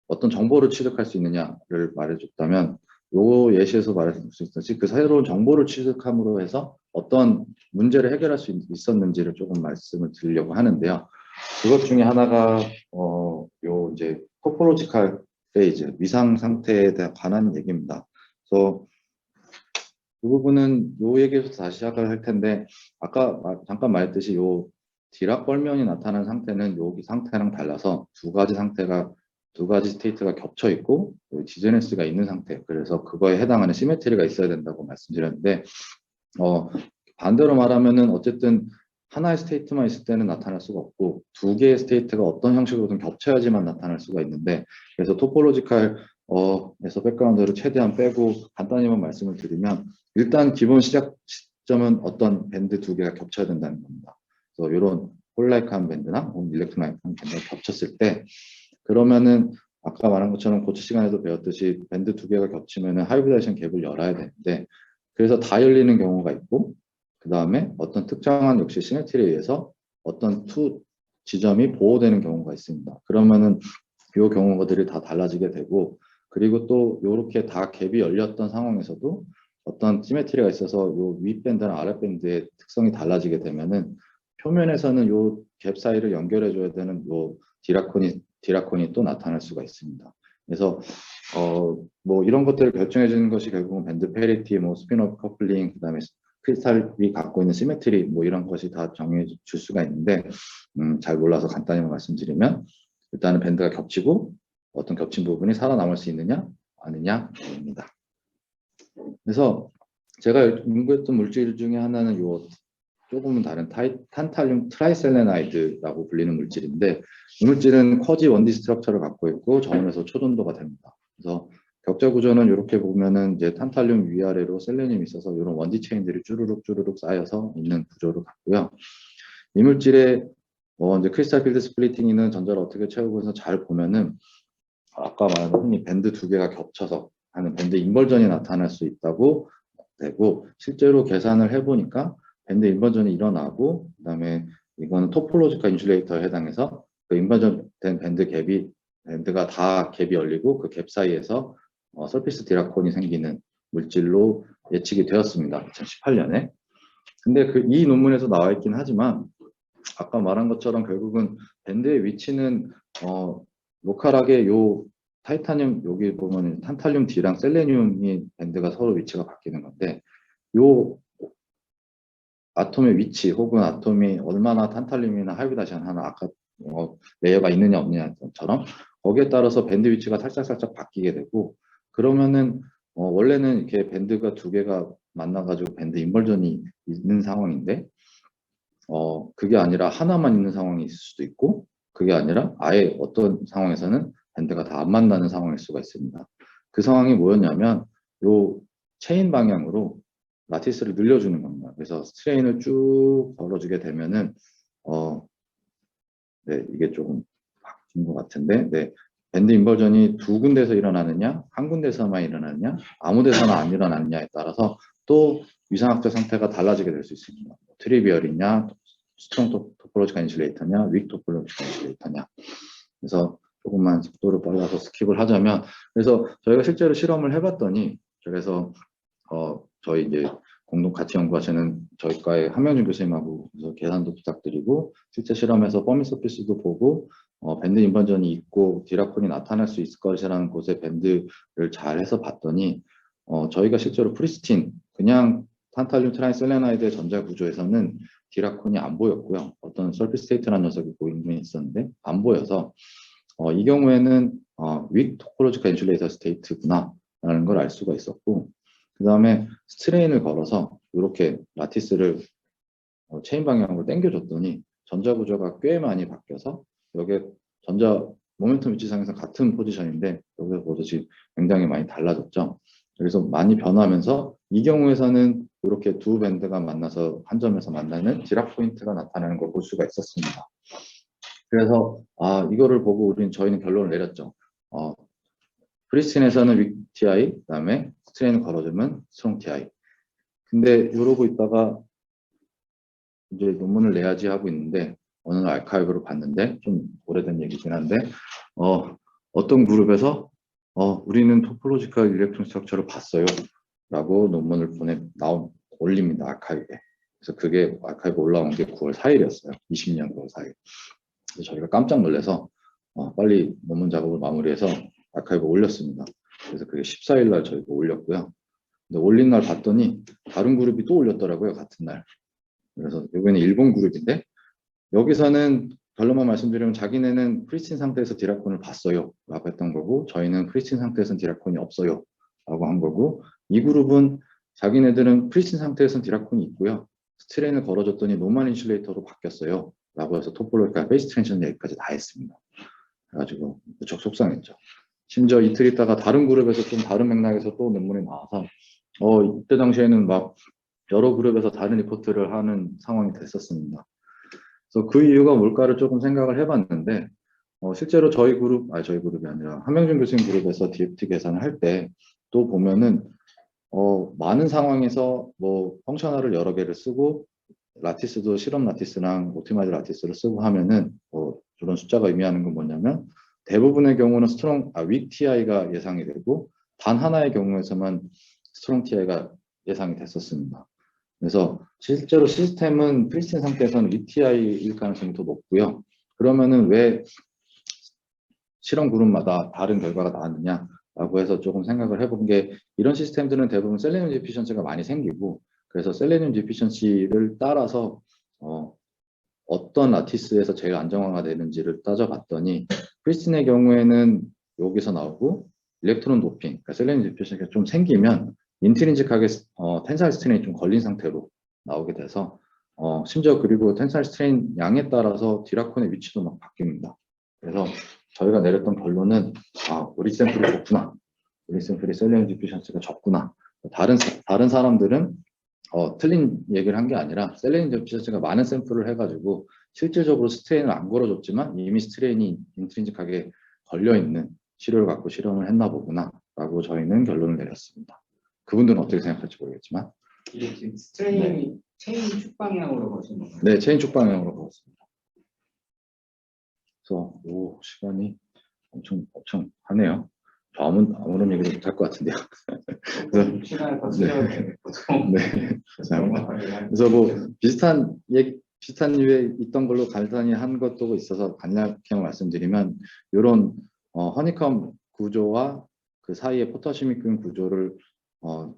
어떤 정보를 취득할 수 있느냐를 말해줬다면 요 예시에서 말할 수 있듯이 그 새로운 정보를 취득함으로 해서 어떤 문제를 해결할 수 있었는지를 조금 말씀을 드리려고 하는데요. 그것 중에 하나가 요 이제 토포로지컬 페이즈 위상 상태에 관한 얘기입니다. 그래서 그 부분은 요 얘기에서 다시 시작을 할 텐데 아까 잠깐 말했듯이 요 디락 벌면이 나타난 상태는 여기 상태랑 달라서 두 가지 스테이트가 겹쳐 있고 디제네스가 있는 상태. 그래서 그거에 해당하는 시메트리가 있어야 된다고 말씀드렸는데 반대로 말하면은 어쨌든 하나의 스테이트만 있을 때는 나타날 수가 없고 두 개의 스테이트가 어떤 형식으로든 겹쳐야지만 나타날 수가 있는데 그래서 토포로지컬 에서 백그라운드를 최대한 빼고 간단히만 말씀을 드리면 일단 기본 시작 시점은 어떤 밴드 두 개가 겹쳐야 된다는 겁니다. 그래서 이런 홀라이크한 밴드나 일렉트로나이크한 밴드가 겹쳤을 때 그러면은 아까 말한 것처럼 고체 시간에도 배웠듯이 밴드 두 개가 겹치면은 하이브리데이션 갭을 열어야 되는데 그래서 다 열리는 경우가 있고 그 다음에 어떤 특정한 역시 시메트리에 의해서 어떤 투 지점이 보호되는 경우가 있습니다. 그러면은 이 경우들이 다 달라지게 되고 그리고 또 이렇게 다 갭이 열렸던 상황에서도 어떤 시메트리가 있어서 요 윗밴드랑 아랫밴드의 특성이 달라지게 되면은 표면에서는 요 갭 사이를 연결해 줘야 되는 요 디라콘이 또 나타날 수가 있습니다. 그래서 뭐 이런 것들을 결정해 주는 것이 결국은 밴드 페리티, 뭐 스피너 커플링, 그다음에 크리스탈이 갖고 있는 시메트리 뭐 이런 것이 다 정해 줄 수가 있는데 잘 몰라서 간단히 말씀드리면 일단은 밴드가 겹치고 어떤 겹친 부분이 살아남을 수 있느냐 아니냐입니다. 그래서 제가 연구했던 물질 중에 하나는 요 조금은 다른 탄탈륨 트라이셀레나이드라고 불리는 물질인데 이 물질은 쿼지 원디 스트럭처를 갖고 있고 저온에서 초전도가 됩니다. 그래서 격자 구조는 이렇게 보면은 이제 탄탈륨 위아래로 셀레늄이 있어서 이런 원디 체인들이 쭈루룩 쌓여서 있는 구조를 갖고요. 이 물질의 이제 크리스탈 필드 스플리팅이 있는 전자를 어떻게 채우고 해서 잘 보면은 아까 말한 흔히 밴드 두 개가 겹쳐서 하는 밴드 인벌전이 나타날 수 있다고 되고 실제로 계산을 해보니까 밴드 인버전이 일어나고 그다음에 이거는 토폴로지컬 인슐레이터에 해당해서 그 인버전된 밴드가 다 갭이 열리고 그 갭 사이에서 서피스 디라콘이 생기는 물질로 예측이 되었습니다. 2018년에. 근데 이 논문에서 나와 있긴 하지만 아까 말한 것처럼 결국은 밴드의 위치는 로컬하게 요 타이타늄 여기 보면 탄탈륨 D랑 셀레늄이 밴드가 서로 위치가 바뀌는 건데 요 아톰의 위치 혹은 아톰이 얼마나 탄탈륨이나 하이브리다시안 하나 아까 레이어가 있느냐 없느냐처럼 거기에 따라서 밴드 위치가 살짝 바뀌게 되고 그러면은 원래는 이렇게 밴드가 두 개가 만나가지고 밴드 인벌전이 있는 상황인데 그게 아니라 하나만 있는 상황이 있을 수도 있고 그게 아니라 아예 어떤 상황에서는 밴드가 다 안 만나는 상황일 수가 있습니다. 그 상황이 뭐였냐면 요 체인 방향으로 라티스를 늘려주는 겁니다. 그래서 스트레인을 쭉 걸어주게 되면은 네 이게 조금 바뀐 것 같은데 네 밴드 인버전이 두 군데서 일어나느냐 한 군데서만 일어나느냐 아무 데서나 안 일어나느냐에 따라서 또 위상학적 상태가 달라지게 될 수 있습니다. 트리비얼이냐 스트롱 토폴로지컬 인슐레이터냐 윅 토폴로지컬 인슐레이터냐 그래서 조금만 속도를 빨라서 스킵을 하자면 그래서 저희가 실제로 실험을 해봤더니 그래서 저희 이제 공동 같이 연구하시는 저희과의 한명준 교수님하고 그래서 계산도 부탁드리고 실제 실험에서 퍼미 서피스도 보고 밴드 인버전이 있고 디라콘이 나타날 수 있을 것이라는 곳에 밴드를 잘 해서 봤더니 저희가 실제로 프리스틴 그냥 탄탈륨 트라이셀레나이드의 전자 구조에서는 디라콘이 안 보였고요. 어떤 설피스 스테이트라는 녀석이 보이는 게 있었는데 안 보여서 이 경우에는 윅 토폴로지컬 인슐레이터 스테이트구나 라는 걸 알 수가 있었고 그 다음에 스트레인을 걸어서 이렇게 라티스를 체인 방향으로 당겨줬더니 전자 구조가 꽤 많이 바뀌어서 여기에 전자 모멘텀 위치상에서 같은 포지션인데 여기서 보듯이 굉장히 많이 달라졌죠. 그래서 많이 변하면서 이 경우에서는 이렇게 두 밴드가 만나서 한 점에서 만나는 디락 포인트가 나타나는 걸 볼 수가 있었습니다. 그래서 이거를 보고 저희는 결론을 내렸죠. 프리스틴에서는 윅 TI, 그다음에 스트레인을 걸어주면 스트롱 TI. 근데 이러고 있다가 이제 논문을 내야지 하고 있는데 어느 날 아카이브를 봤는데 좀 오래된 얘기긴 한데 어떤 그룹에서 우리는 토폴로지컬 일렉트론 스트럭처를 봤어요. 라고 논문을 올립니다. 아카이브에. 그래서 그게 아카이브 올라온 게 9월 4일이었어요. 20년 9월 4일. 그래서 저희가 깜짝 놀라서 빨리 논문 작업을 마무리해서 아카이브 올렸습니다. 그래서 그게 14일 날 저희가 올렸고요. 근데 올린 날 봤더니 다른 그룹이 또 올렸더라고요. 같은 날. 그래서 여기는 일본 그룹인데 여기서는 결론만 말씀드리면 자기네는 프리스틴 상태에서 디라콘을 봤어요 라고 했던 거고 저희는 프리스틴 상태에서는 디라콘이 없어요 라고 한 거고 이 그룹은 자기네들은 프리스틴 상태에서는 디라콘이 있고요. 스트레인을 걸어줬더니 노멀 인슐레이터로 바뀌었어요 라고 해서 토폴로지컬 베이스 트랜지션 얘기까지 다 했습니다. 그래가지고 무척 속상했죠. 심지어 이틀 있다가 다른 그룹에서 좀 다른 맥락에서 또 논문이 나와서 이때 당시에는 막 여러 그룹에서 다른 리포트를 하는 상황이 됐었습니다. 그래서 그 이유가 뭘까를 조금 생각을 해봤는데 실제로 저희 그룹이 아니라 한명준 교수님 그룹에서 DFT 계산을 할 때 또 보면은 많은 상황에서 뭐 펑셔널을 여러 개를 쓰고 라티스도 실험 라티스랑 오티마이즈 라티스를 쓰고 하면은 이런 숫자가 의미하는 건 뭐냐면 대부분의 경우는 윅 TI가 예상이 되고 단 하나의 경우에서만 스트롱 TI가 예상이 됐었습니다. 그래서 실제로 시스템은 프리스틴 상태에서는 VTI일 가능성이 더 높고요. 그러면은 왜 실험 그룹마다 다른 결과가 나왔느냐라고 해서 조금 생각을 해본 게 이런 시스템들은 대부분 셀레늄 디피션시가 많이 생기고 그래서 셀레늄 디피션시를 따라서 어떤 라티스에서 제일 안정화가 되는지를 따져봤더니 프리스틴의 경우에는 여기서 나오고 일렉트론 도핑, 그러니까 셀레늄 디피션시가 좀 생기면 인트린직하게 텐사일 스트레인이 좀 걸린 상태로 나오게 돼서 심지어 그리고 텐사일 스트레인 양에 따라서 디라콘의 위치도 막 바뀝니다. 그래서 저희가 내렸던 결론은 우리 샘플이 좋구나. 우리 샘플이 셀레늄 디피션시가 적구나. 다른 사람들은 틀린 얘기를 한 게 아니라 셀레늄 디피션시가 많은 샘플을 해가지고 실질적으로 스트레인을 안 걸어줬지만 이미 스트레인이 인트린직하게 걸려있는 치료를 갖고 실험을 했나 보구나 라고 저희는 결론을 내렸습니다. 그분들은 어떻게 생각할지 모르겠지만 이게 지금 스트레인이 체인 축 방향으로 거신 건가요? 네, 체인 축 방향으로 그렇습니다. 그래서 시간이 엄청 하네요. 저 아무런 얘기도 못할 것 같은데요. 그래서 시간을 거치려면 보통 네, 감사합니다. 그래서 뭐 비슷한 류에 있던 걸로 간단히 한 것도 있어서 간략히 말씀드리면 이런 허니컴 구조와 그 사이에 포타시믹 구조를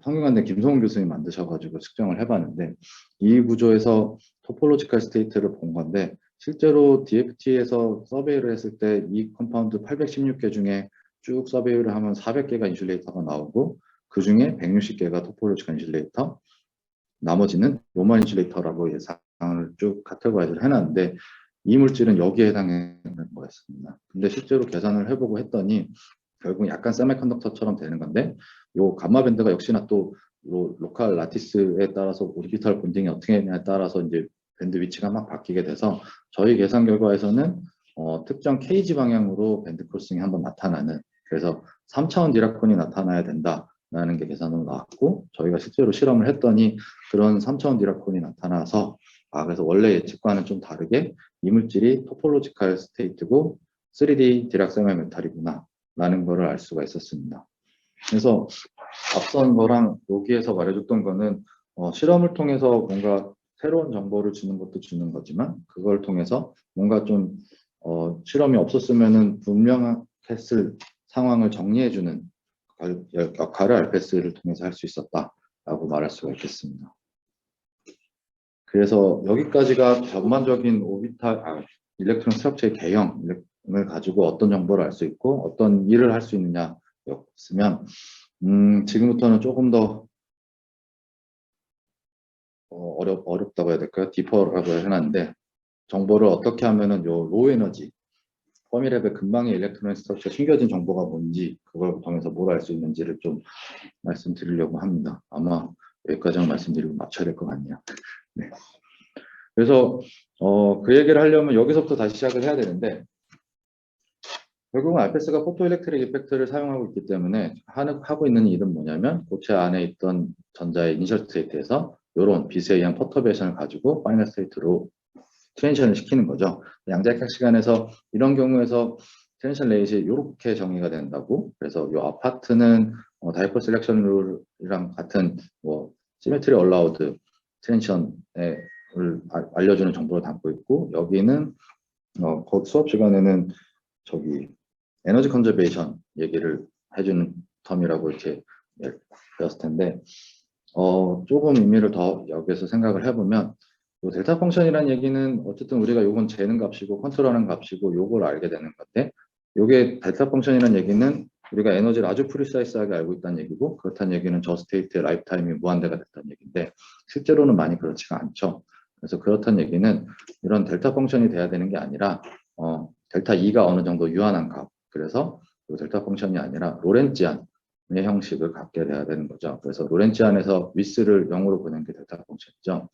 성균관대 김성훈 교수님이 만드셔가지고 측정을 해봤는데 이 구조에서 토폴로지컬 스테이트를 본 건데 실제로 DFT에서 서베이를 했을 때 이 컴파운드 816개 중에 쭉 서베이를 하면 400개가 인슐레이터가 나오고 그 중에 160개가 토폴로지컬 인슐레이터, 나머지는 노멀 인슐레이터라고 예상을 쭉 카테고라이즈를 해놨는데 이 물질은 여기에 해당하는 거였습니다. 근데 실제로 계산을 해보고 했더니 결국 약간 세미컨덕터처럼 되는 건데 요 감마 밴드가 역시나 또 로컬 라티스에 따라서 오르비탈 본딩이 어떻게 되냐에 따라서 이제 밴드 위치가 막 바뀌게 돼서 저희 계산 결과에서는 특정 케이지 방향으로 밴드 크로싱이 한번 나타나는 그래서 3차원 디라콘이 나타나야 된다라는 게 계산으로 나왔고 저희가 실제로 실험을 했더니 그런 3차원 디라콘이 나타나서 그래서 원래 예측과는 좀 다르게 이 물질이 토폴로지컬 스테이트고 3D 디락 세미 메탈이구나 라는 거를 알 수가 있었습니다. 그래서 앞선 거랑 여기에서 말해줬던 거는 실험을 통해서 뭔가 새로운 정보를 주는 것도 주는 거지만 그걸 통해서 뭔가 좀 실험이 없었으면은 분명했을 상황을 정리해주는 역할을 알페스를 통해서 할 수 있었다라고 말할 수가 있겠습니다. 그래서 여기까지가 전반적인 일렉트론 스트럭처의 개형을 가지고 어떤 정보를 알 수 있고 어떤 일을 할 수 있느냐였으면 지금부터는 조금 더 어렵다고 해야 될까요? 디퍼라고 해놨는데 정보를 어떻게 하면은 요 로우 에너지 퍼미랩의 근방의 일렉트론 스트럭처 숨겨진 정보가 뭔지 그걸 통해서 뭘 알 수 있는지를 좀 말씀드리려고 합니다. 아마 여기까지만 말씀드리고 맞춰야 될 것 같네요. 네. 그래서 그 얘기를 하려면 여기서부터 다시 시작을 해야 되는데 결국은 알페스가 포토일렉트릭 이펙트를 사용하고 있기 때문에 하고 있는 일은 뭐냐면 고체 안에 있던 전자의 이니셜 스테이트에서 이런 빛에 의한 퍼터베이션을 가지고 파이널 스테이트로 트랜지션을 시키는 거죠. 양자역학 시간에서 이런 경우에서 트랜지션 레이시 이렇게 정의가 된다고. 그래서 이 아파트는 다이퍼 셀렉션 룰이랑 같은 뭐 시메트리 얼라우드 트랜지션을 알려주는 정보를 담고 있고, 여기는 수업 시간에는 저기 에너지 컨저베이션 얘기를 해주는 텀이라고 이렇게 배웠을 텐데, 조금 의미를 더 여기서 생각을 해보면, 요 델타 펑션이라는 얘기는 어쨌든 우리가 요건 재는 값이고 컨트롤하는 값이고 요걸 알게 되는 건데, 요게 델타 펑션이라는 얘기는 우리가 에너지를 아주 프리사이스하게 알고 있다는 얘기고, 그렇다는 얘기는 저 스테이트의 라이프 타임이 무한대가 됐다는 얘기인데, 실제로는 많이 그렇지가 않죠. 그래서 그렇다는 얘기는 이런 델타 펑션이 돼야 되는 게 아니라 델타 2가 어느 정도 유한한 값, 그래서 요 델타 펑션이 아니라 로렌ți안의 형식을 갖게 돼야 되는 거죠. 그래서 로렌ți안에서 위스를 0으로 보낸 게 델타 펑션이죠.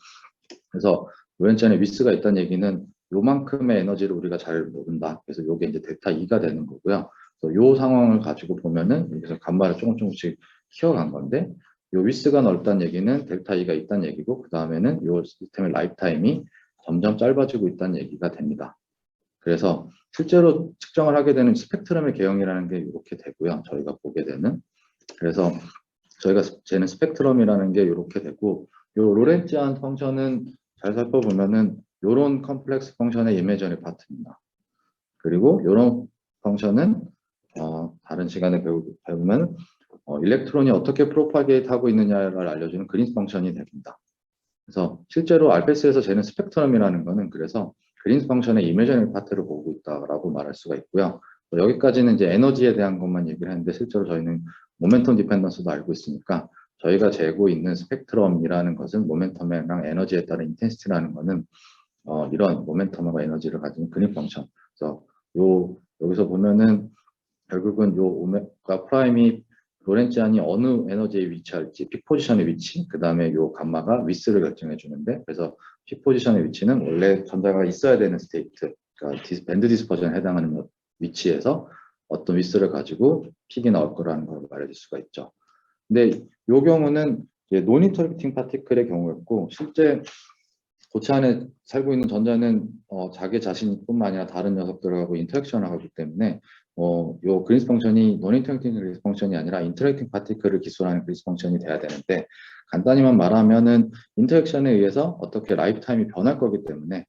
그래서 로렌ți안에 위스가 있다는 얘기는 요만큼의 에너지를 우리가 잘 모른다. 그래서 요게 이제 델타 2가 되는 거고요. 그래서 요 상황을 가지고 보면은 여기서 간말을 조금씩 키워간 건데, 요 위스가 넓다는 얘기는 델타 2가 있다는 얘기고, 그 다음에는 요 시스템의 라이프 타임이 점점 짧아지고 있다는 얘기가 됩니다. 그래서 실제로 측정을 하게 되는 스펙트럼의 개형이라는 게 이렇게 되고요. 저희가 보게 되는. 그래서 저희가 재는 스펙트럼이라는 게 이렇게 되고, 요 로렌ți안 펑션은 잘 살펴보면은 요런 컴플렉스 펑션의 이미지너리 파트입니다. 그리고 요런 펑션은 다른 시간에 배우면 일렉트론이 어떻게 프로파게이트 하고 있느냐를 알려주는 그린스 펑션이 됩니다. 그래서 실제로 알페스에서 재는 스펙트럼이라는 거는 그래서 그린스 펑션의 이미지너리 파트를 보고 있다라고 말할 수가 있고요. 여기까지는 이제 에너지에 대한 것만 얘기를 했는데, 실제로 저희는 모멘텀 디펜던스도 알고 있으니까 저희가 재고 있는 스펙트럼이라는 것은 모멘텀이랑 에너지에 따른 인텐시티라는 거는 이런 모멘텀과 에너지를 가진 그린 펑션. 그래서 여기서 보면은 결국은 요 오메가 프라임이 로렌ți안이 어느 에너지에 위치할지, 픽 포지션의 위치, 그 다음에 요 감마가 위스를 결정해 주는데, 그래서 픽 포지션의 위치는 원래 전자가 있어야 되는 스테이트, 그러니까 밴드 디스퍼전에 해당하는 위치에서 어떤 위스를 가지고 픽이 나올 거라는 걸 말해줄 수가 있죠. 근데 요 경우는 이제 논 인터랙팅 파티클의 경우였고, 실제 고체 안에 살고 있는 전자는 자기 자신뿐만 아니라 다른 녀석들하고 인터랙션을 하기 때문에 요 그린스 펑션이 논 인터랙팅 그린스 펑션이 아니라 인터랙팅 파티클을 기술하는 그린스 펑션이 돼야 되는데, 간단히만 말하면은 인터랙션에 의해서 어떻게 라이프 타임이 변할 거기 때문에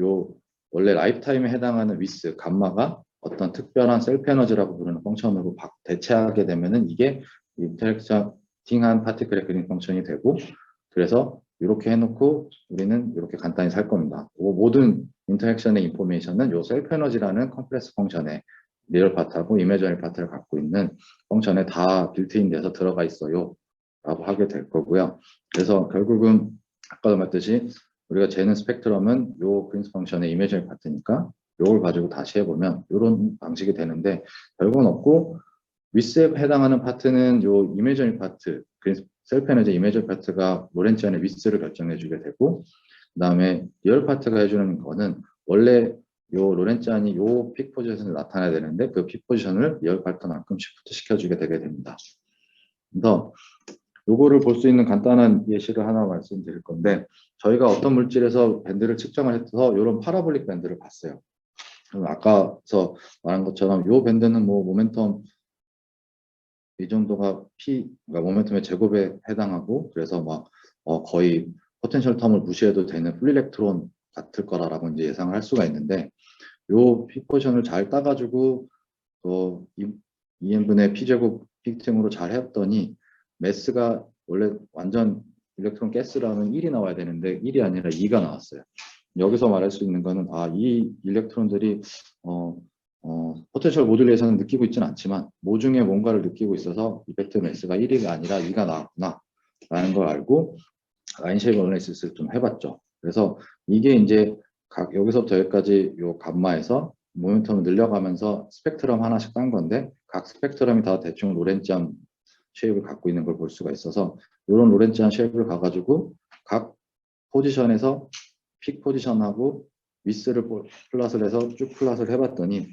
요 원래 라이프 타임에 해당하는 위스 감마가 어떤 특별한 셀프 에너지라고 부르는 펑션으로 대체하게 되면은 이게 인터랙팅한 파티클의 그린 펑션이 되고, 그래서 이렇게 해놓고 우리는 이렇게 간단히 살 겁니다. 모든 인터랙션의 인포메이션은 요 셀프 에너지라는 컴플렉스 펑션의 리얼 파트하고 이미지너리 파트를 갖고 있는 펑션에 다 빌트인 돼서 들어가 있어요 라고 하게 될 거고요. 그래서 결국은 아까도 말했듯이 우리가 재는 스펙트럼은 요 그린스 펑션의 이미지너리 파트니까 요걸 가지고 다시 해보면 이런 방식이 되는데, 별건 없고 위스에 해당하는 파트는 요 이미지너리 파트, 셀프 에너지 이미지너리 파트가 로렌ți안의 위스를 결정해 주게 되고, 그 다음에 리얼 파트가 해주는 거는 원래 요 로렌ți안이 요 픽 포지션을 나타내야 되는데 그 픽 포지션을 리얼 파트만큼 시프트 시켜주게 되게 됩니다. 그래서 요거를 볼 수 있는 간단한 예시를 하나 말씀드릴 건데, 저희가 어떤 물질에서 밴드를 측정을 해서 이런 파라볼릭 밴드를 봤어요. 아까서 말한 것처럼 요 밴드는 뭐 모멘텀 이 정도가 그러니까 모멘텀의 제곱에 해당하고, 그래서 막 거의 포텐셜 텀을 무시해도 되는 풀일렉트론 같을 거라고 이제 예상을 할 수가 있는데, 요 픽 포지션을 잘 따가지고 EN분의 P제곱 픽팅으로 잘 해왔더니 매스가 원래 완전 일렉트론 가스라면 1이 나와야 되는데 1이 아니라 2가 나왔어요. 여기서 말할 수 있는 거는 이 일렉트론들이 포텐셜 모듈레이션은 느끼고 있지는 않지만 모중에 뭔가를 느끼고 있어서 이펙트 매스가 1이 아니라 2가 나왔구나 라는 걸 알고 라인 쉐이브 어널리시스를 좀 해봤죠. 그래서 이게 이제 여기서부터 여기까지 요 감마에서 모멘텀을 늘려가면서 스펙트럼 하나씩 딴 건데, 각 스펙트럼이 다 대충 로렌ți안 쉐입을 갖고 있는 걸 볼 수가 있어서, 이런 로렌ți안 쉐입을 가가지고 각 포지션에서 픽 포지션하고 위스를 플롯을 해서 쭉 플롯을 해봤더니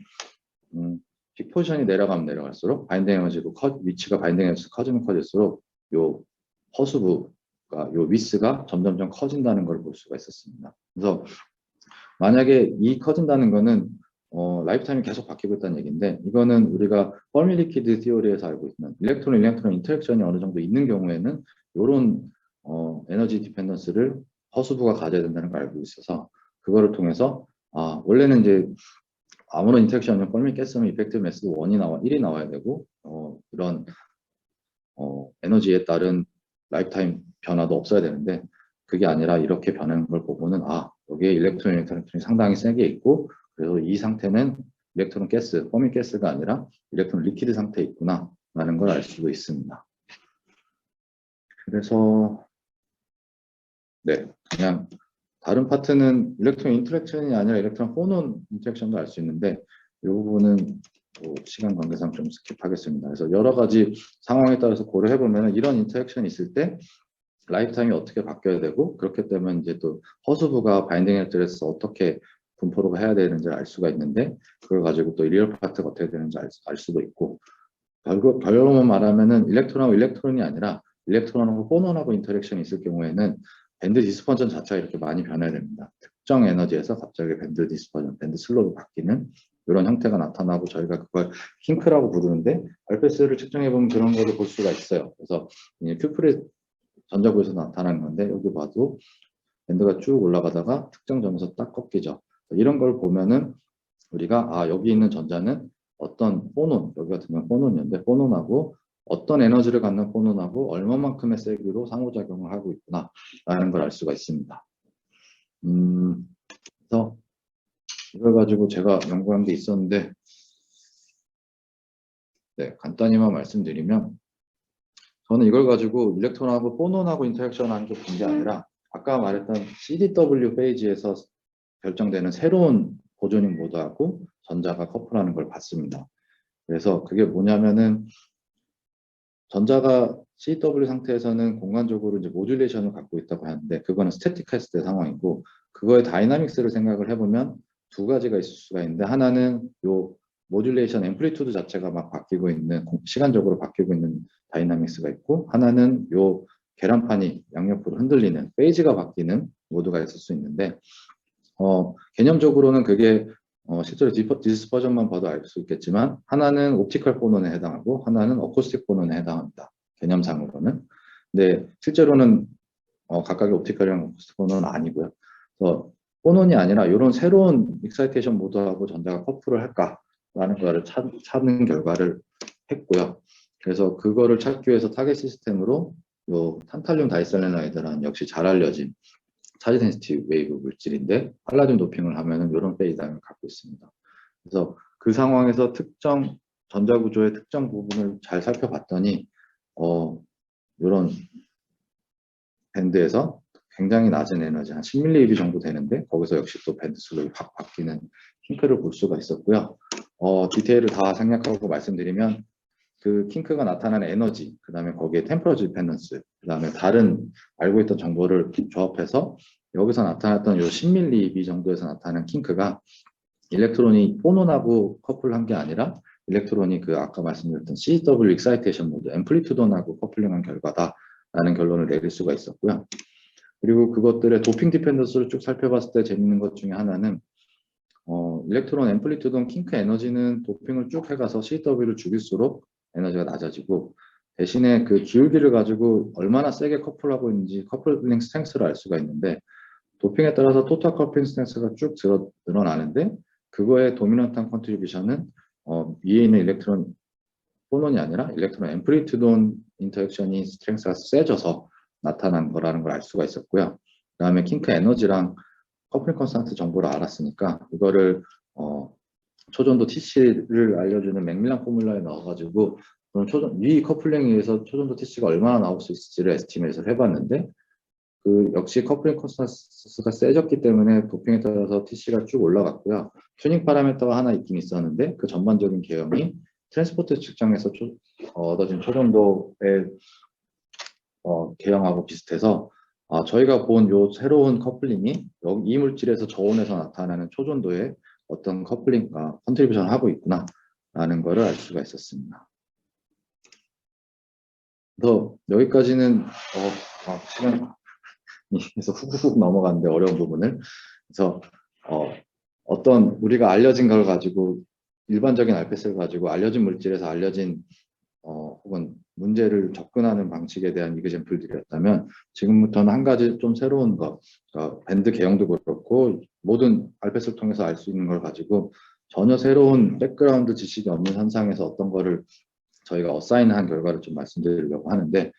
픽 포지션이 내려가면 내려갈수록 바인딩 에너지도 위치가 바인딩 에너지 커지면 커질수록 요 허수부가 요 위스가 점점점 커진다는 걸 볼 수가 있었습니다. 그래서 만약에 이 커진다는 거는 라이프 타임이 계속 바뀌고 있다는 얘기인데 이거는 우리가 퍼미 리퀴드 티오리에서 알고 있는 일렉트론 인터랙션이 어느 정도 있는 경우에는 이런 에너지 디펜던스를 허수부가 가져야 된다는 걸 알고 있어서 그거를 통해서 원래는 이제 아무런 인터랙션이 퍼미 가스면 이펙티브 매스 1이 나와야 되고 이런 에너지에 따른 라이프 타임 변화도 없어야 되는데 그게 아니라 이렇게 변하는 걸 보고는 여기에 일렉트론이 상당히 세게 있고 그래서 이 상태는 일렉트론 가스, 퍼미 가스가 아니라 일렉트론 리퀴드 상태에 있구나 라는 걸 알 수도 있습니다. 그래서 네, 그냥 다른 파트는 일렉트론 인터랙션이 아니라 일렉트론 포논 인터랙션도 알 수 있는데 이 부분은 시간 관계상 좀 스킵하겠습니다. 그래서 여러 가지 상황에 따라서 고려해 보면 이런 인터랙션이 있을 때 라이프 타임이 어떻게 바뀌어야 되고 그렇기 때문에 이제 또 허수부가 바인딩 애드레스 어떻게 분포로 해야 되는지를 알 수가 있는데 그걸 가지고 또 리얼 파트가 어떻게 되는지 알 수도 있고 결론만 말하면은 일렉트론하고 일렉트론이 아니라 일렉트론하고 포논하고 인터랙션이 있을 경우에는 밴드 디스퍼전 자체가 이렇게 많이 변해야 됩니다. 특정 에너지에서 갑자기 밴드 디스퍼전, 밴드 슬로우 바뀌는 이런 형태가 나타나고 저희가 그걸 킹크라고 부르는데 RPS를 측정해보면 그런 거를 볼 수가 있어요. 그래서 큐프리 전자구에서 나타나는 건데 여기 봐도 밴드가 쭉 올라가다가 특정 점에서 딱 꺾이죠. 이런 걸 보면은 우리가 여기 있는 전자는 어떤 포논, 여기 같은 경우는 포논이었는데 포논하고 어떤 에너지를 갖는 포논하고 얼마만큼의 세기로 상호작용을 하고 있구나 라는 걸 알 수가 있습니다. 그래서 이걸 가지고 제가 연구한 게 있었는데 네, 간단히만 말씀드리면 저는 이걸 가지고 일렉트론하고 포논하고 인터랙션 하는 게 본 게 아니라 아까 말했던 CDW 페이지에서 결정되는 새로운 보조닉 모드하고 전자가 커플하는 걸 봤습니다. 그래서 그게 뭐냐면은 전자가 CW 상태에서는 공간적으로 이제 모듈레이션을 갖고 있다고 하는데 그거는 스태틱 했을 때 상황이고 그거의 다이나믹스를 생각을 해보면 두 가지가 있을 수가 있는데 하나는 요 모듈레이션 앰플리투드 자체가 막 바뀌고 있는 시간적으로 바뀌고 있는 다이나믹스가 있고 하나는 요 계란판이 양옆으로 흔들리는 페이지가 바뀌는 모드가 있을 수 있는데 개념적으로는 그게 실제로 디스퍼전만 봐도 알 수 있겠지만 하나는 옵티컬 포논에 해당하고 하나는 어쿠스틱 포논에 해당합니다. 개념상으로는. 근데 실제로는 각각의 옵티컬이랑 어쿠스틱 포논은 아니고요. 그래서 포논이 아니라 이런 새로운 익사이테이션 모드하고 전자가 커플을 할까라는 거를 찾는 결과를 했고요. 그래서 그거를 찾기 위해서 타겟 시스템으로 요 탄탈륨 다이셀레나이드라는 역시 잘 알려진 차지 센시티브 웨이브 물질인데 팔라듐 도핑을 하면은 이런 페이지를 갖고 있습니다. 그래서 그 상황에서 특정 전자 구조의 특정 부분을 잘 살펴봤더니 이런 밴드에서 굉장히 낮은 에너지 한 10mV 정도 되는데 거기서 역시 또 밴드 슬로우 확 바뀌는 킹크를 볼 수가 있었고요. 디테일을 다 생략하고 말씀드리면 그 킹크가 나타나는 에너지, 그 다음에 거기에 템퍼러처 디펜던스, 그 다음에 다른 알고 있던 정보를 조합해서 여기서 나타났던 요 10mV 정도에서 나타나는 킹크가 일렉트론이 포논하고 커플한 게 아니라 일렉트론이 그 아까 말씀드렸던 CW 익사이테이션 모드, 앰플리튜던하고 커플링한 결과다라는 결론을 내릴 수가 있었고요. 그리고 그것들의 도핑 디펜던스를 쭉 살펴봤을 때 재밌는 것 중에 하나는 일렉트론 앰플리튜던 킹크 에너지는 도핑을 쭉 해가서 CW를 죽일수록 에너지가 낮아지고 대신에 그 기울기를 가지고 얼마나 세게 커플하고 있는지 커플링 스트렝스를 알 수가 있는데 도핑에 따라서 토탈 커플링 스트렝스가 쭉 늘어나는데 그거의 도미넌트한 컨트리뷰션은 위에 있는 일렉트론 포논이 아니라 일렉트론 앰플리튜돈 인터액션이 스트렝스가 세져서 나타난 거라는 걸 알 수가 있었고요. 그 다음에 킹크 에너지랑 커플링 컨스턴트 정보를 알았으니까 이거를 초전도 TC를 알려주는 맥밀란 포뮬러에 넣어가지고 그럼 위 커플링에 의해서 초전도 TC가 얼마나 나올 수 있을지를 에스티메이트를 해봤는데 그 역시 커플링 컨스턴트가 세졌기 때문에 도핑에 따라서 TC가 쭉 올라갔고요. 튜닝 파라미터가 하나 있긴 있었는데 그 전반적인 개형이 트랜스포트 측정에서 얻어진 초전도의 개형하고 비슷해서 저희가 본 요 새로운 커플링이 이 물질에서 저온에서 나타나는 초전도의 어떤 커플링과 컨트리뷰션을 하고 있구나 라는 거를 알 수가 있었습니다. 그래서 여기까지는 시간이 그래서 훅훅 넘어가는데 어려운 부분을 그래서 어떤 우리가 알려진 걸 가지고 일반적인 알패스를 가지고 알려진 물질에서 알려진 혹은 문제를 접근하는 방식에 대한 이그젠플들이었다면 지금부터는 한 가지 좀 새로운 것, 밴드 개형도 그렇고 모든 알패스를 통해서 알 수 있는 걸 가지고 전혀 새로운 백그라운드 지식이 없는 현상에서 어떤 거를 저희가 어사인한 결과를 좀 말씀드리려고 하는데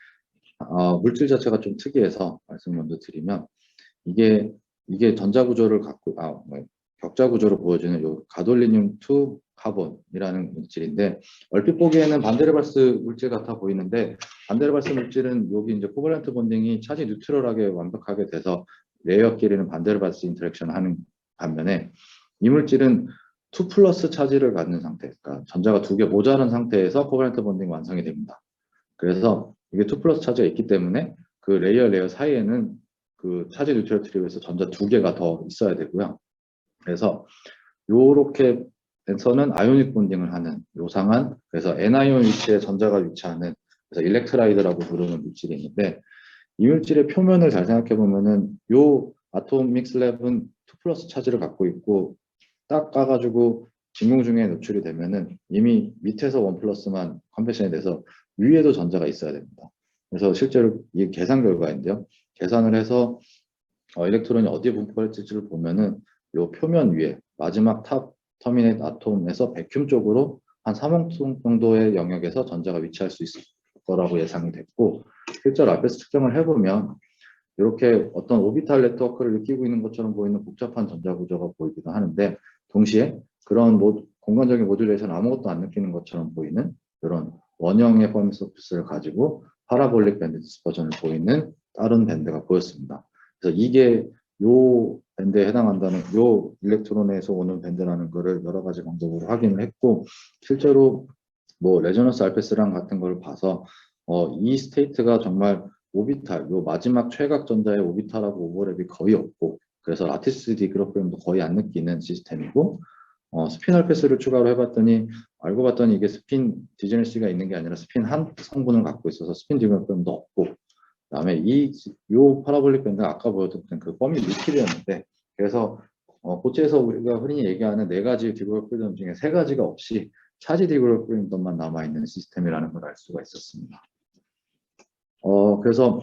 물질 자체가 좀 특이해서 말씀 먼저 드리면 이게 전자 구조를 갖고 격자 구조로 보여주는 요 가돌리늄 2 카본이라는 물질인데 얼핏 보기에는 반데르발스 물질 같아 보이는데 반데르발스 물질은 여기 이제 코발런트 본딩이 차지 뉴트럴하게 완벽하게 돼서 레이어끼리는 반데르발스 인터랙션을 하는 반면에 이 물질은 2 플러스 차지를 갖는 상태, 그러니까 전자가 2개 모자란 상태에서 코발런트 본딩 완성이 됩니다. 그래서 이게 2 플러스 차지가 있기 때문에 그 레이어 사이에는 그 차지 뉴트럴 트립에서 전자 2개가 더 있어야 되고요. 그래서 요렇게 해서는 아이오닉 본딩을 하는 요상한, 그래서 N아이온 위치에 전자가 위치하는, 그래서 일렉트라이드라고 부르는 물질이 있는데 이 물질의 표면을 잘 생각해 보면은 요 아토믹 슬랩은 2 플러스 차지를 갖고 있고 딱 까가지고 진공 중에 노출이 되면은 이미 밑에서 1 플러스만 컨벤션이 돼서 위에도 전자가 있어야 됩니다. 그래서 실제로 이 계산 결과인데요. 계산을 해서 일렉트론이 어디에 분포가 있을지를 보면은 요 표면 위에 마지막 탑 터미네이트 아톰에서 백큐մ 쪽으로 한 3억 정도의 영역에서 전자가 위치할 수 있을 거라고 예상이 됐고 실제로 앞에서 측정을 해보면 이렇게 어떤 오비탈 네트워크를 느끼고 있는 것처럼 보이는 복잡한 전자 구조가 보이기도 하는데 동시에 그런 공간적인 모듈레이션 아무것도 안 느끼는 것처럼 보이는 이런 원형의 펌 서피스를 가지고 파라볼릭 밴드 디스퍼전을 보이는 다른 밴드가 보였습니다. 그래서 이게 요 밴드에 해당한다는, 요 일렉트론에서 오는 밴드라는 거를 여러 가지 방법으로 확인을 했고 실제로 뭐 레저넌스 알패스랑 같은 걸 봐서 이 스테이트가 정말 오비탈, 요 마지막 최각 전자의 오비탈하고 오버랩이 거의 없고 그래서 라티스 디그룹프도 거의 안 느끼는 시스템이고 스핀 알패스를 추가로 해봤더니 알고 봤더니 이게 스핀 디제너시가 있는 게 아니라 스핀 한 성분을 갖고 있어서 스핀 디그룹프도 없고 그다음에 요 파라볼릭 밴드가 아까 보여드렸던 그 펌이 리퀴드였는데 그래서 고체에서 우리가 흔히 얘기하는 4가지 디그룹 프리덤 중에 3가지가 없이 차지 디그룹 프리덤만 남아있는 시스템이라는 걸 알 수가 있었습니다. 그래서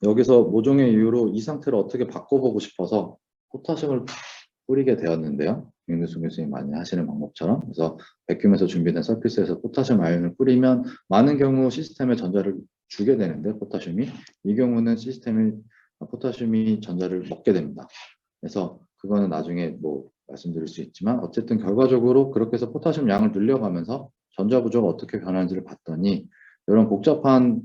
여기서 모종의 이유로 이 상태를 어떻게 바꿔보고 싶어서 포타슘을 뿌리게 되었는데요. 윤규수 교수님 많이 하시는 방법처럼. 그래서 백큐에서 준비된 서피스에서 포타슘 아이온을 뿌리면 많은 경우 시스템에 전자를 주게 되는데 포타슘이 이 경우는 시스템이 포타슘이 전자를 먹게 됩니다. 그래서 그거는 나중에 뭐 말씀드릴 수 있지만 어쨌든 결과적으로 그렇게 해서 포타슘 양을 늘려가면서 전자 구조가 어떻게 변하는지를 봤더니 이런 복잡한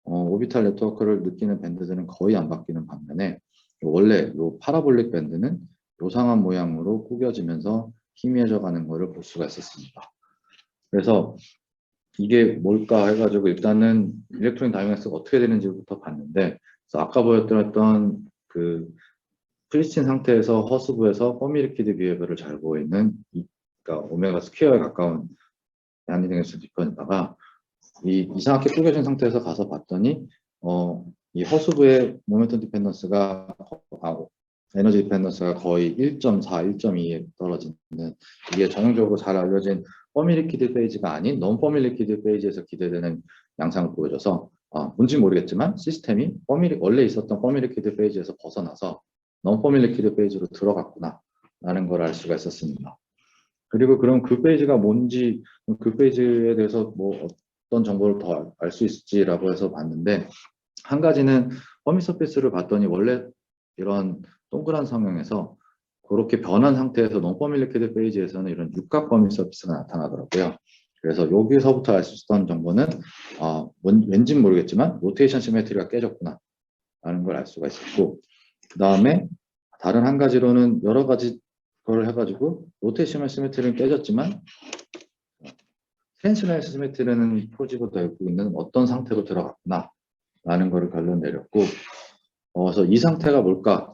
오비탈 네트워크를 느끼는 밴드들은 거의 안 바뀌는 반면에 원래 요 파라볼릭 밴드는 요상한 모양으로 구겨지면서 희미해져 가는 것을 볼 수가 있었습니다. 그래서 이게 뭘까 해가지고 일단은 일렉트로닉 다이내믹스가 어떻게 되는지부터 봤는데 그래서 아까 보였던 그 프리스틴 상태에서 허스부에서 퍼미리퀴드 비헤비어를 잘 보이는 그러니까 오메가 스퀘어에 가까운 한니딩스 디펜더가 이상하게 구겨진 상태에서 가서 봤더니 이 허스부의 모멘텀 디펜던스가 에너지 디펜던스가 거의 1.4, 1.2에 떨어지는 이게 전형적으로 잘 알려진 퍼밀리퀴드 페이지가 아닌 non 퍼밀리퀴드 페이지에서 기대되는 양상을 보여줘서 뭔지 모르겠지만 시스템이 원래 있었던 퍼밀리퀴드 페이지에서 벗어나서 non 퍼밀리퀴드 페이지로 들어갔구나 라는 걸 알 수가 있었습니다. 그리고 그럼 그 페이지가 뭔지 그 페이지에 대해서 뭐 어떤 정보를 더 알 수 있을지라고 해서 봤는데 한 가지는 퍼미 서피스를 봤더니 원래 이런 동그란 성형에서 그렇게 변한 상태에서 non-퍼밀리퀴드 페이지에서는 이런 육각 퍼미 서피스가 나타나더라고요. 그래서 여기서부터 알 수 있었던 정보는 왠지는 모르겠지만 로테이션 시메트리가 깨졌구나 라는 걸 알 수가 있었고 그 다음에 다른 한 가지로는 여러 가지 걸 해가지고 로테이션 시메트리는 깨졌지만 트랜스레이션 시메트리는 포지고 되고 있는 어떤 상태로 들어갔구나 라는 거를 결론 내렸고 그래서 이 상태가 뭘까?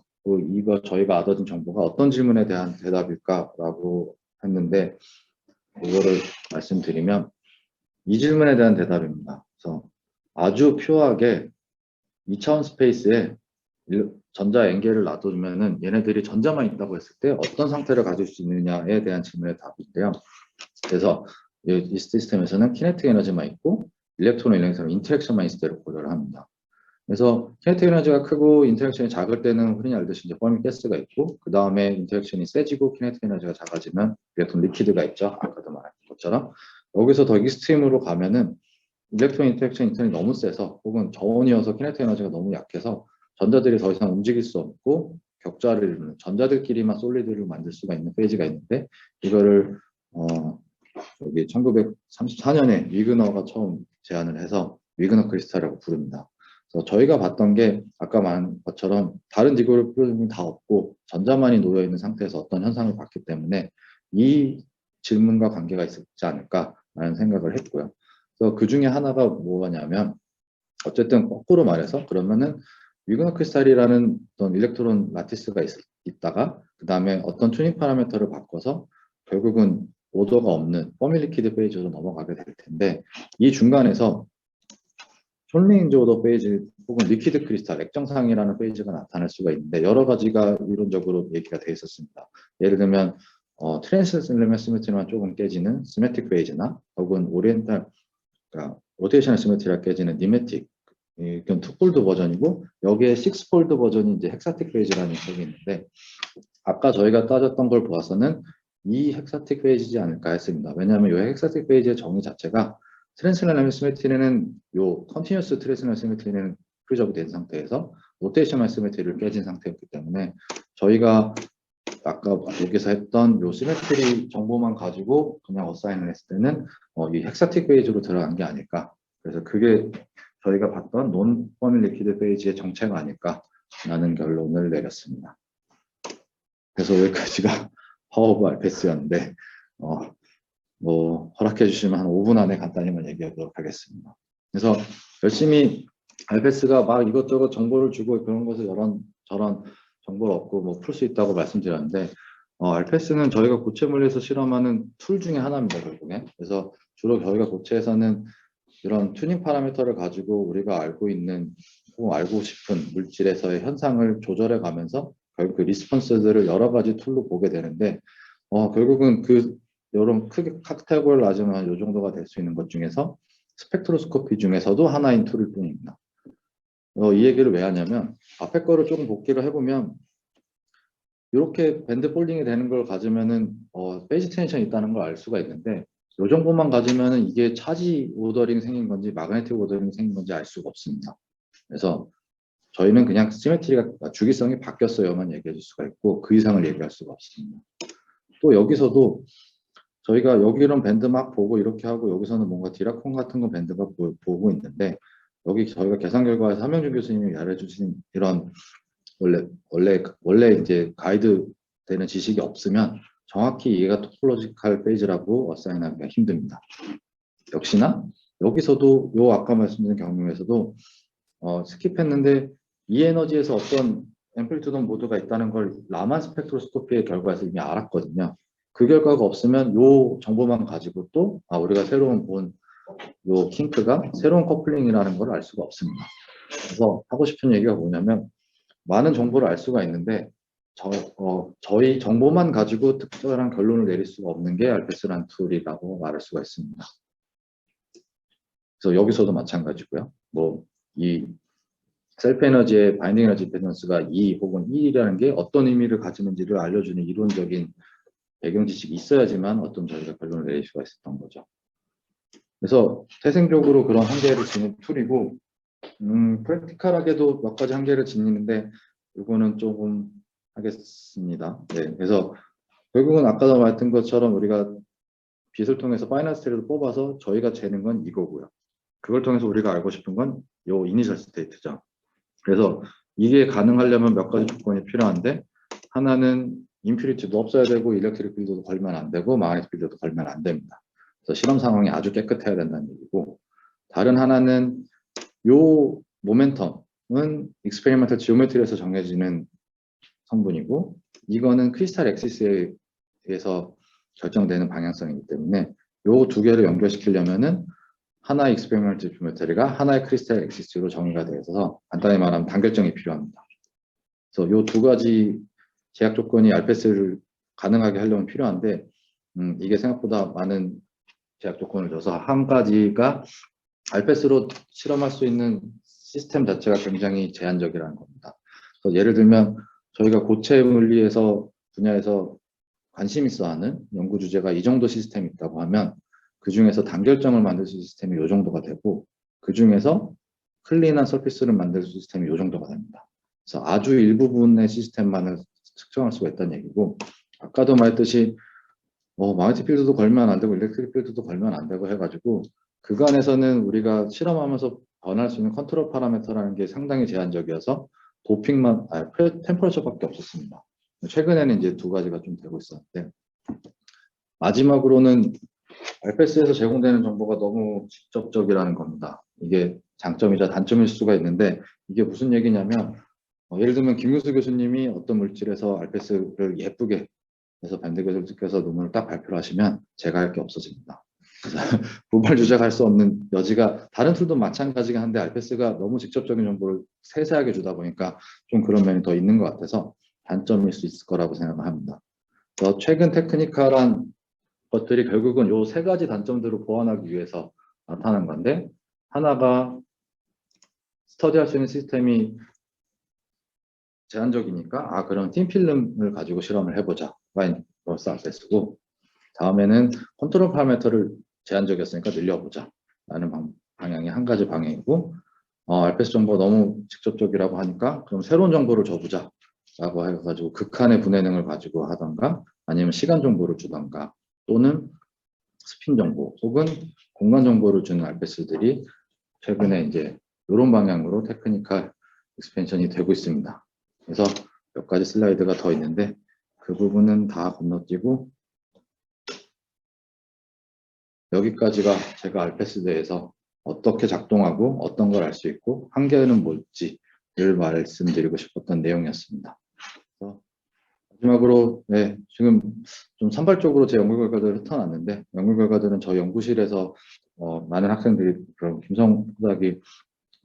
이거 저희가 얻은 정보가 어떤 질문에 대한 대답일까라고 했는데 그거를 말씀드리면 이 질문에 대한 대답입니다. 그래서 아주 퓨어하게 2차원 스페이스에 전자 N개를 놔두면은 얘네들이 전자만 있다고 했을 때 어떤 상태를 가질 수 있느냐에 대한 질문의 답인데요. 그래서 이 시스템에서는 키네틱 에너지만 있고 일렉트론 인터랙션만 있을 때를 고려를 합니다. 그래서 키네틱 에너지가 크고 인터랙션이 작을 때는 흔히 알듯이 이제 퍼미 가스가 있고, 그 다음에 인터랙션이 세지고 키네틱 에너지가 작아지면 일렉트론 리퀴드가 있죠. 아까도 말한 것처럼 여기서 더 익스트림으로 가면은 일렉트론 인터랙션 인턴이 너무 세서 혹은 저온이어서 키네틱 에너지가 너무 약해서 전자들이 더 이상 움직일 수 없고 격자를 이루는 전자들끼리만 솔리드를 만들 수가 있는 페이지가 있는데, 이거를 여기 1934년에 위그너가 처음 제안을 해서 위그너 크리스탈이라고 부릅니다. 그래서 저희가 봤던 게 아까 말한 것처럼 다른 디그를 프로즘이 다 없고 전자만이 놓여 있는 상태에서 어떤 현상을 봤기 때문에 이 질문과 관계가 있지 않을까라는 생각을 했고요. 그래서 그 중에 하나가 뭐냐면, 어쨌든 거꾸로 말해서 그러면은 위그너 크리스탈이라는 어떤 일렉트론 라티스가 있다가 그 다음에 어떤 튜닝 파라미터를 바꿔서 결국은 오더가 없는 퍼미 리퀴드 페이지로 넘어가게 될 텐데, 이 중간에서 숏레인지 오더 페이지 혹은 리퀴드 크리스탈 액정상이라는 페이지가 나타날 수가 있는데, 여러 가지가 이론적으로 얘기가 되어 있었습니다. 예를 들면 트랜스레메 시메트리만 조금 깨지는 시메틱 페이지나 혹은 오리엔탈, 그러니까 로테이셔널 시메트리가 깨지는 니메틱, 이건 투폴드 버전이고 여기에 6폴드 버전이 이제 헥사틱 페이지라는 격이 있는데, 아까 저희가 따졌던 걸 보아서는 이 헥사틱 페이지지 않을까 했습니다. 왜냐하면 이 헥사틱 페이지의 정의 자체가 트랜스레나믹 시메트리는 요 컨티뉴어스 트랜스레나믹 시메트리는 프리저브 된 상태에서 로테이셔널 시메트리를 깨진 상태였기 때문에, 저희가 아까 여기서 했던 요 시메트리 정보만 가지고 그냥 어사인을 했을 때는 이 헥사틱 페이지로 들어간 게 아닐까. 그래서 그게 저희가 봤던 논 퍼미 리퀴드 페이지의 정체가 아닐까라는 결론을 내렸습니다. 그래서 여기까지가 파워 오브 알페스였는데, 뭐 허락해 주시면 한 5분 안에 간단히만 얘기하도록 하겠습니다. 그래서 열심히 알페스가 막 이것저것 정보를 주고 그런 것을 저런 정보를 얻고 뭐 풀 수 있다고 말씀드렸는데, 알페스는 저희가 고체 물리에서 실험하는 툴 중에 하나입니다, 결국에. 그래서 주로 저희가 고체에서는 이런 튜닝 파라미터를 가지고 우리가 알고 있는 혹은 알고 싶은 물질에서의 현상을 조절해 가면서 결국 그 리스폰스들을 여러 가지 툴로 보게 되는데, 결국은 이런 크게 카테고리를 나누면 이 정도가 될 수 있는 것 중에서 스펙트로스코피 중에서도 하나인 툴일 뿐입니다. 이 얘기를 왜 하냐면, 앞에 거를 조금 복기를 해보면 이렇게 밴드 폴딩이 되는 걸 가지면은 페이지 트랜지션이 있다는 걸 알 수가 있는데, 이 정보만 가지면은 이게 차지 오더링 생긴 건지 마그네틱 오더링 생긴 건지 알 수가 없습니다. 그래서 저희는 그냥 시메트리가 주기성이 바뀌었어요만 얘기해 줄 수가 있고 그 이상을 얘기할 수가 없습니다. 또 여기서도 저희가 여기 이런 밴드 막 보고 이렇게 하고 여기서는 뭔가 디라콘 같은 거 밴드가 보고 있는데, 여기 저희가 계산 결과에서 함영준 교수님이 알려주신 이런 원래 이제 가이드 되는 지식이 없으면 정확히 이해가 토폴로지컬 페이지라고 어사인하기가 힘듭니다. 역시나 여기서도 요 아까 말씀드린 경험에서도 스킵했는데 이 에너지에서 어떤 앰플리튜드 모드가 있다는 걸 라만 스펙트로스코피의 결과에서 이미 알았거든요. 그 결과가 없으면 요 정보만 가지고 또 우리가 새로운 본 요 킹크가 새로운 커플링이라는 걸 알 수가 없습니다. 그래서 하고 싶은 얘기가 뭐냐면, 많은 정보를 알 수가 있는데 저희 정보만 가지고 특별한 결론을 내릴 수가 없는 게 알페스라는 툴이라고 말할 수가 있습니다. 그래서 여기서도 마찬가지고요. 뭐 이 셀프 에너지의 바인딩 에너지 밸런스가 2 혹은 1이라는 게 어떤 의미를 가지는지를 알려주는 이론적인 배경 지식이 있어야지만 어떤 저희가 결론을 내릴 수가 있었던 거죠. 그래서 태생적으로 그런 한계를 지닌 툴이고, 프랙티컬하게도 몇 가지 한계를 지니는데 이거는 조금 하겠습니다. 네, 그래서 결국은 아까도 말했던 것처럼 우리가 빛을 통해서 파이널 스테이트를 뽑아서 저희가 재는 건 이거고요. 그걸 통해서 우리가 알고 싶은 건 요 이니셜 스테이트죠. 그래서 이게 가능하려면 몇 가지 조건이 필요한데, 하나는 임퓨리티도 없어야 되고 일렉트릭 필드도 걸면 안 되고 마그네틱 필드도 걸면 안 됩니다. 그래서 실험 상황이 아주 깨끗해야 된다는 얘기고, 다른 하나는 요 모멘텀은 익스페리먼탈 지오메트리에서 정해지는 성분이고, 이거는 크리스탈 엑시스에서 결정되는 방향성이기 때문에 요 두 개를 연결시키려면은 하나의 익스페리먼탈 지오메트리가 하나의 크리스탈 엑시스로 정의가 되어서 간단히 말하면 단결점이 필요합니다. 그래서 요 두 가지 제약 조건이 RPS를 가능하게 하려면 필요한데 이게 생각보다 많은 제약 조건을 줘서 한 가지가 RPS로 실험할 수 있는 시스템 자체가 굉장히 제한적이라는 겁니다. 그래서 예를 들면 저희가 고체 물리에서 분야에서 관심 있어 하는 연구 주제가 이 정도 시스템이 있다고 하면 그 중에서 단결점을 만들 수 있는 시스템이 이 정도가 되고 그 중에서 클린한 서피스를 만들 수 있는 시스템이 이 정도가 됩니다. 그래서 아주 일부분의 시스템만을 측정할 수가 있다는 얘기고 아까도 말했듯이 마그네틱 필드도 걸면 안 되고 일렉트릭 필드도 걸면 안 되고 해가지고 그간에서는 우리가 실험하면서 변할 수 있는 컨트롤 파라미터라는 게 상당히 제한적이어서 도핑만, 템퍼러처밖에 없었습니다. 최근에는 이제 두 가지가 좀 되고 있었는데 마지막으로는 RPS에서 제공되는 정보가 너무 직접적이라는 겁니다. 이게 장점이자 단점일 수가 있는데 이게 무슨 얘기냐면 예를 들면 김유수 교수님이 어떤 물질에서 RPS를 예쁘게 해서 밴드 교수께서 논문을 딱 발표를 하시면 제가 할 게 없어집니다. 그래서 부발 주작할 수 없는 여지가 다른 툴도 마찬가지긴 한데 RPS가 너무 직접적인 정보를 세세하게 주다 보니까 좀 그런 면이 더 있는 것 같아서 단점일 수 있을 거라고 생각합니다. 그래서 최근 테크니컬한 것들이 결국은 요 세 가지 단점들을 보완하기 위해서 나타난 건데 하나가 스터디할 수 있는 시스템이 제한적이니까 그럼 틴필름을 가지고 실험을 해보자. 와인로스 RPS고 다음에는 컨트롤 파라미터를 제한적이었으니까 늘려보자. 라는 방향이 한 가지 방향이고 RPS 정보가 너무 직접적이라고 하니까 그럼 새로운 정보를 줘보자. 라고 해가지고 극한의 분해능을 가지고 하던가 아니면 시간 정보를 주던가 또는 스핀 정보 혹은 공간 정보를 주는 RPS들이 최근에 이제 이런 방향으로 테크니컬 익스펜션이 되고 있습니다. 그래서 몇 가지 슬라이드가 더 있는데 그 부분은 다 건너뛰고 여기까지가 제가 RPS에 대해서 어떻게 작동하고 어떤 걸 알 수 있고 한계는 뭘지를 말씀드리고 싶었던 내용이었습니다. 그래서 마지막으로 지금 좀 산발적으로 제 연구 결과들을 흩어놨는데 연구 결과들은 저희 연구실에서 많은 학생들이 그런 김성 후닥이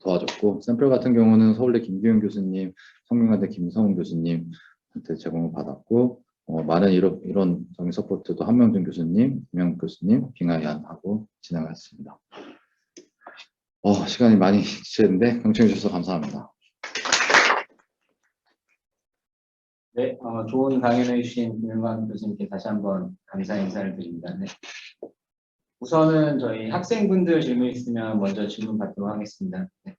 도와줬고 샘플 같은 경우는 서울대 김기훈 교수님, 성균관대 김성훈 교수님한테 제공을 받았고 많은 이론적인 서포트도 한명준 교수님, 김영 교수님, 빙하이안하고 진행했습니다. 시간이 많이 지체했는데 경청해 주셔서 감사합니다. 네, 좋은 강연해 주신 김영관 교수님께 다시 한번 감사 인사를 드립니다. 네. 우선은 저희 학생분들 질문 있으면 먼저 질문 받도록 하겠습니다. 네.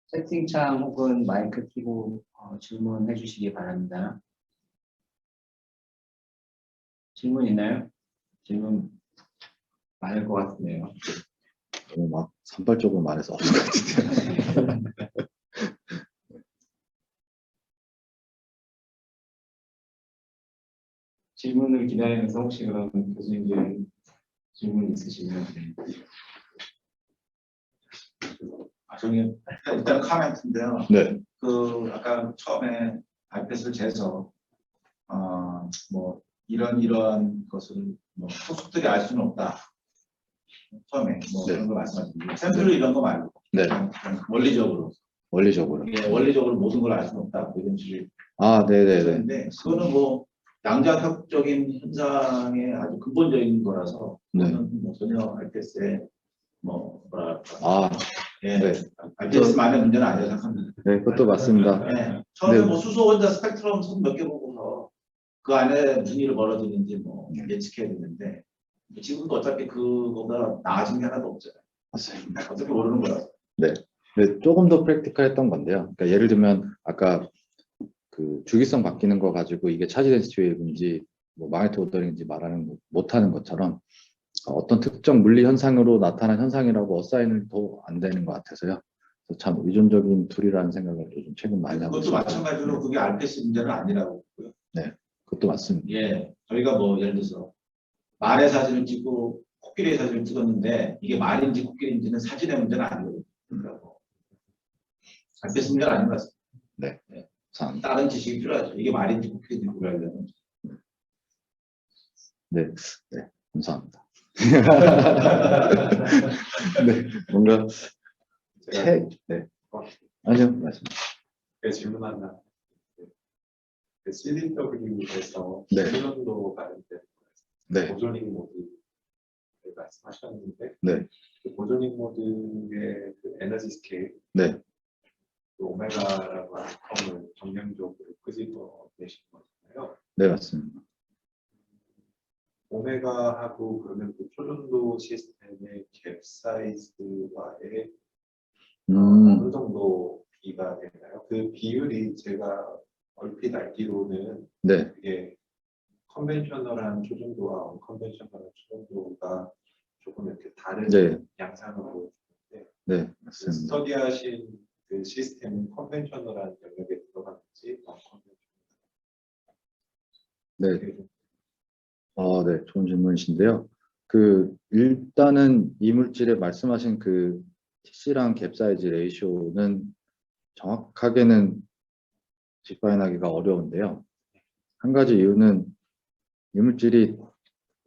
채팅창 혹은 마이크 켜고 질문해 주시기 바랍니다. 질문 있나요? 질문 많을 것 같은데요. 너무 막 산발적으로 말해서 없을 것 같은데. 질문을 기다리면서 혹시 그럼 교수님들 질문 있으시면 저기 일단 카멘트인데요. 네. 아까 처음에 RPS를 재서 뭐 이런 것을 뭐 소속들이 알 수는 없다. 처음에 뭐 네. 그런 거 말씀하셨는데 샘플 이런 거 말고 네. 원리적으로 원리적으로 모든 걸 알 수는 없다. 이런 식의 네네네. 근데 그거는 뭐 양자역적인 현상의 아주 근본적인 거라서 그거는 뭐 전혀 RPS에 뭐랄까 네. RPS만의 문제는 아니라고 생각합니다. 네, 그것도 맞습니다. 네. 처음에 네. 뭐 수소 원자 스펙트럼 몇 개 보고서 그 안에 무슨 일이 벌어지는지 예측해야 되는데 지금도 어차피 그거보다 나아진 게 하나도 없잖아요. 맞습니다. 어차피 모르는 거라서. 네. 조금 더 프랙티컬했던 건데요. 그러니까 예를 들면 아까 그 주기성 바뀌는 거 가지고 이게 차지 덴시티 웨이브인지 뭐 마그네틱 오더링인지 말하는 못하는 것처럼 어떤 특정 물리 현상으로 나타난 현상이라고 어사인을 더 안 되는 것 같아서요. 그래서 참 의존적인 툴이라는 생각을 좀 최근 많이 하고 그것도 있습니다. 마찬가지로 그게 RPS 문제는 아니라고 보고요. 네, 그것도 맞습니다. 예, 저희가 뭐 예를 들어서 말의 사진을 찍고 코끼리의 사진을 찍었는데 이게 말인지 코끼리인지는 사진의 문제는 아니거든요. RPS 문제는 아닌 것 같습니다. 네. 감사합니다. 다른 지식이 필요하죠. 이게 말인지 코끼리인지 구별하려면. 네, 감사합니다. 네, 뭔가 아니요, 말씀. 질문한다. 그 CDW에서 네. 표준도 관련된 네, 보조링 모드 말씀하셨는데 네, 그 보조링 모드의 그 에너지 스케일 네, 그 오메가라고 하는 텀을 정량적으로 끄집어 내신 거잖아요. 네, 맞습니다. 오메가하고 그러면 그 초전도 시스템의 갭 사이즈와의 어느 정도 비가 되나요? 그 비율이 제가 얼핏 알기로는 네, 그게 컨벤셔널한 초전도와 언컨벤셔널한 초전도가 조금 이렇게 다른 네. 양상으로 보이는데 네, 그 맞습니다. 스터디하신 그 시스템은 컨벤셔널한 영역에 들어가는지 네, 좀 네, 좋은 질문이신데요. 일단은 이물질에 말씀하신 그 TC랑 갭 사이즈 레이쇼는 정확하게는 디파인하기가 어려운데요. 한 가지 이유는 이물질이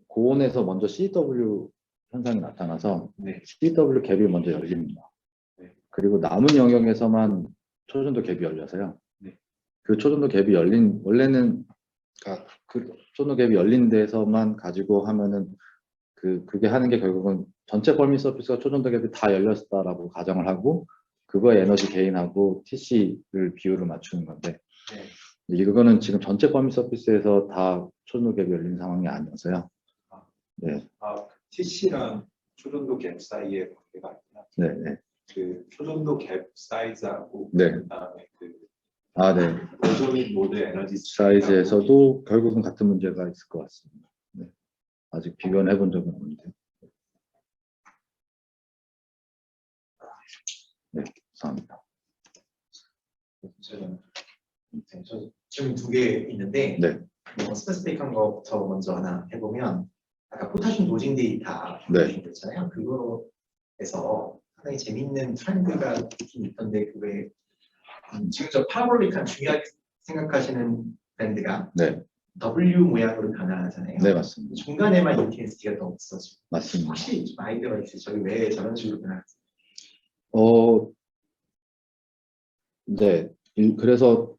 고온에서 먼저 CW 현상이 나타나서 네. CW 갭이 먼저 열립니다. 네. 그리고 남은 영역에서만 초전도 갭이 열려서요. 네. 그 초전도 갭이 원래는 그 초전도 갭이 열린 데서만 가지고 하면은 그게 하는 게 결국은 전체 벌미 서피스가 초전도 갭이 다 열렸다라고 가정을 하고 그거에 에너지 게인하고 TC를 비율을 맞추는 건데 네. 이거는 지금 전체 벌미 서피스에서 다 초전도 갭이 열린 상황이 아니어서요. 네, TC랑 초전도 갭 사이의 관계가 아니라 네, 네, 그 초전도 갭 사이즈하고 네. 그다음에 그 네. 보조링 모드 에너지 사이즈에서도 결국은 같은 문제가 있을 것 같습니다. 네. 아직 비교는 해본 적은 없는데. 네, 감사합니다. 저는 질문 두 개 있는데 네, 스페시픽한 것부터 먼저 하나 해보면 아까 포타슘 노징 데이터 네. 있잖아요. 그거에서 상당히 재밌는 트렌드가 있긴 있던데 그게 지금 저 파라볼릭한 중요하게 생각하시는 밴드가 네, W 모양으로 변화하잖아요. 네, 맞습니다. 중간에만 인텐시티가 더 없어지고 맞습니다. 혹시 좀 아이디어가 있으세요? 저기 왜 저런 식으로 변화하지? 네, 그래서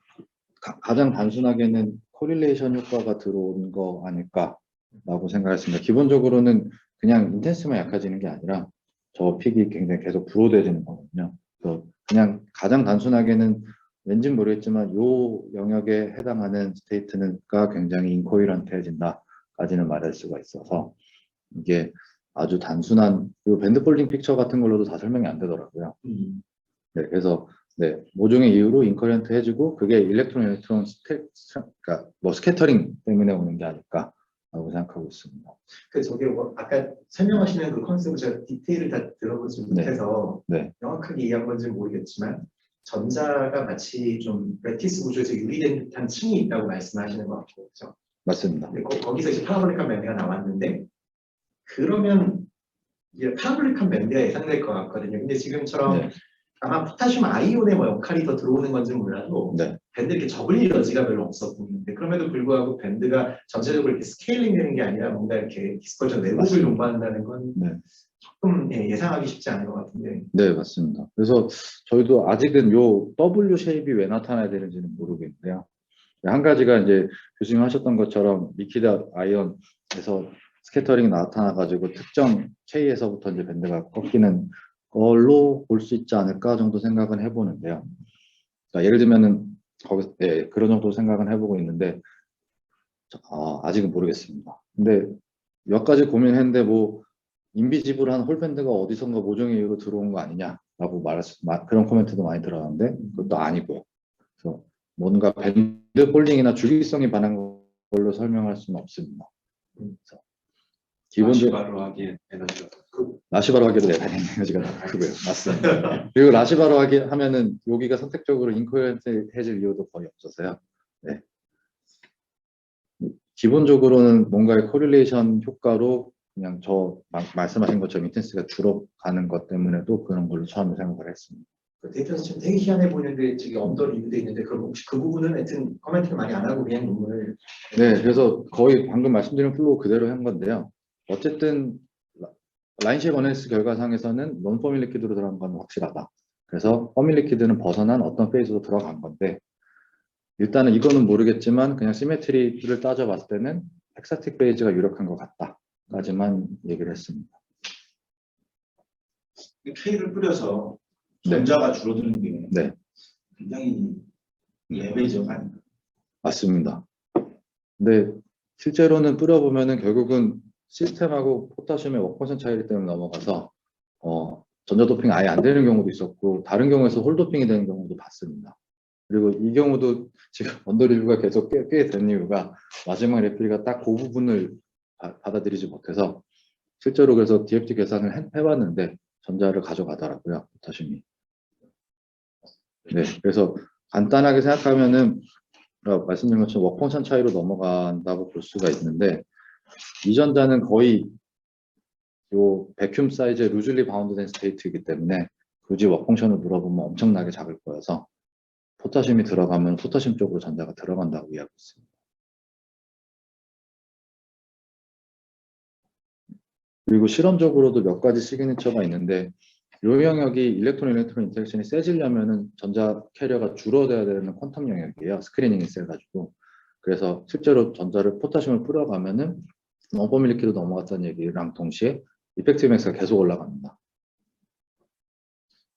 가장 단순하게는 코릴레이션 효과가 들어온 거 아닐까라고 생각했습니다. 기본적으로는 그냥 인텐스만 약해지는 게 아니라 저 픽이 굉장히 계속 불어대지는 거거든요. 그래서 그냥 가장 단순하게는 왠진 모르겠지만 요 영역에 해당하는 스테이트는가 굉장히 인코이런트해진다까지는 말할 수가 있어서 이게 아주 단순한 그 밴드 폴딩 픽처 같은 걸로도 다 설명이 안 되더라고요. 네, 그래서 네, 모종의 이유로 인커런트해지고 그게 일렉트론 그러니까 뭐 스캐터링 때문에 오는 게 아닐까라고 생각하고 있습니다. 그 저기 아까 설명하시는 그 컨셉을 제가 디테일을 다 들어보지 못해서 네. 명확하게 이해한 건지 모르겠지만 전자가 마치 좀 레티스 구조에서 유리된 듯한 층이 있다고 말씀하시는 것 같고 그렇죠? 맞습니다. 근데 거기서 이제 파라볼릭한 밴드가 나왔는데 그러면 이제 파라볼릭한 밴드가 예상될 것 같거든요. 근데 지금처럼 네. 아마 포타슘 아이온의 뭐 역할이 더 들어오는 건지는 몰라도 네. 밴드 이렇게 접을 여지가 별로 없어 보이는데 그럼에도 불구하고 밴드가 전체적으로 이렇게 스케일링 되는 게 아니라 뭔가 이렇게 디스퍼전 내부를 맞습니다. 동반한다는 건 네. 조금 예상하기 쉽지 않은 것 같은데. 네, 맞습니다. 그래서 저희도 아직은 요 W 쉐입이 왜 나타나야 되는지는 모르겠는데요. 한 가지가 이제 교수님 하셨던 것처럼 리퀴드 아이언에서 스캐터링이 나타나가지고 특정 K에서부터 이제 밴드가 꺾이는 걸로 볼 수 있지 않을까 정도 생각은 해보는데요. 그러니까 예를 들면은 거기서 네, 그런 정도 생각은 해보고 있는데 아직은 모르겠습니다. 근데 몇 가지 고민했는데 뭐 인비지블한 홀밴드가 어디선가 모종의 이유로 들어온 거 아니냐라고 그런 코멘트도 많이 들어왔는데 그것도 아니고요. 그래서 뭔가 밴드 폴딩이나 주기성이 반한 걸로 설명할 수는 없습니다. 그래서 기본적으로 라시바로 하기엔 에너지가 라시바로 하기도 에너지가 크고요. 맞습니다. 그리고 라시바로 하면은 여기가 선택적으로 인코헤런트해질 이유도 거의 없어서요. 네. 기본적으로는 뭔가의 코릴레이션 효과로 그냥 말씀하신 것처럼 인텐스가 줄어가는 것 때문에도 그런 걸로 처음에 생각을 했습니다. 그 데이터에서 지금 되게 희한해 보이는데 지금 언더 리뷰돼 있는데 그럼 혹시 그 부분은 하여튼 코멘트를 많이 안 하고 그냥 논문을 네, 그래서 거의 방금 말씀드린 플로우 그대로 한 건데요. 어쨌든 라인쉐입 어널리시스 결과상에서는 논 퍼밀 리퀴드로 들어간 건 확실하다. 그래서 퍼밀 리퀴드는 벗어난 어떤 페이스로 들어간 건데 일단은 이거는 모르겠지만 그냥 시메트리를 따져봤을 때는 헥사틱 베이지가 유력한 것 같다까지만 얘기를 했습니다. K를 뿌려서 네. 전자가 줄어드는 게 네. 굉장히 예외적 아닌가. 맞습니다. 근데 실제로는 뿌려보면은 결국은 시스템하고 포타슘의 워크컨션 차이 때문에 넘어가서 전자 도핑 아예 안 되는 경우도 있었고 다른 경우에서 홀 도핑이 되는 경우도 봤습니다. 그리고 이 경우도 지금 언더 리뷰가 계속 꽤 된 이유가 마지막 레플리가 딱 그 부분을 받아들이지 못해서 실제로 그래서 DFT 계산을 해봤는데 전자를 가져가더라고요, 포타슘이. 네, 그래서 간단하게 생각하면은 말씀드린 것처럼 워크컨션 차이로 넘어간다고 볼 수가 있는데 이 전자는 거의 요 백큐ම් 사이즈의 루즐리 바운드된 스테이트이기 때문에 굳이 워크펑션을 물어보면 엄청나게 작을 거여서 포타슘이 들어가면 포타슘 쪽으로 전자가 들어간다고 이해하고 있습니다. 그리고 실험적으로도 몇 가지 시그니처가 있는데 이 영역이 일렉트론 인터랙션이 세지려면은 전자 캐리어가 줄어들어야 되는 퀀텀 영역이에요. 스크리닝이 세가지고. 그래서 실제로 전자를 포타슘을 뿌려가면은 5밀리키로 넘어갔다는 얘기랑 동시에 이펙티브 맥스가 계속 올라갑니다.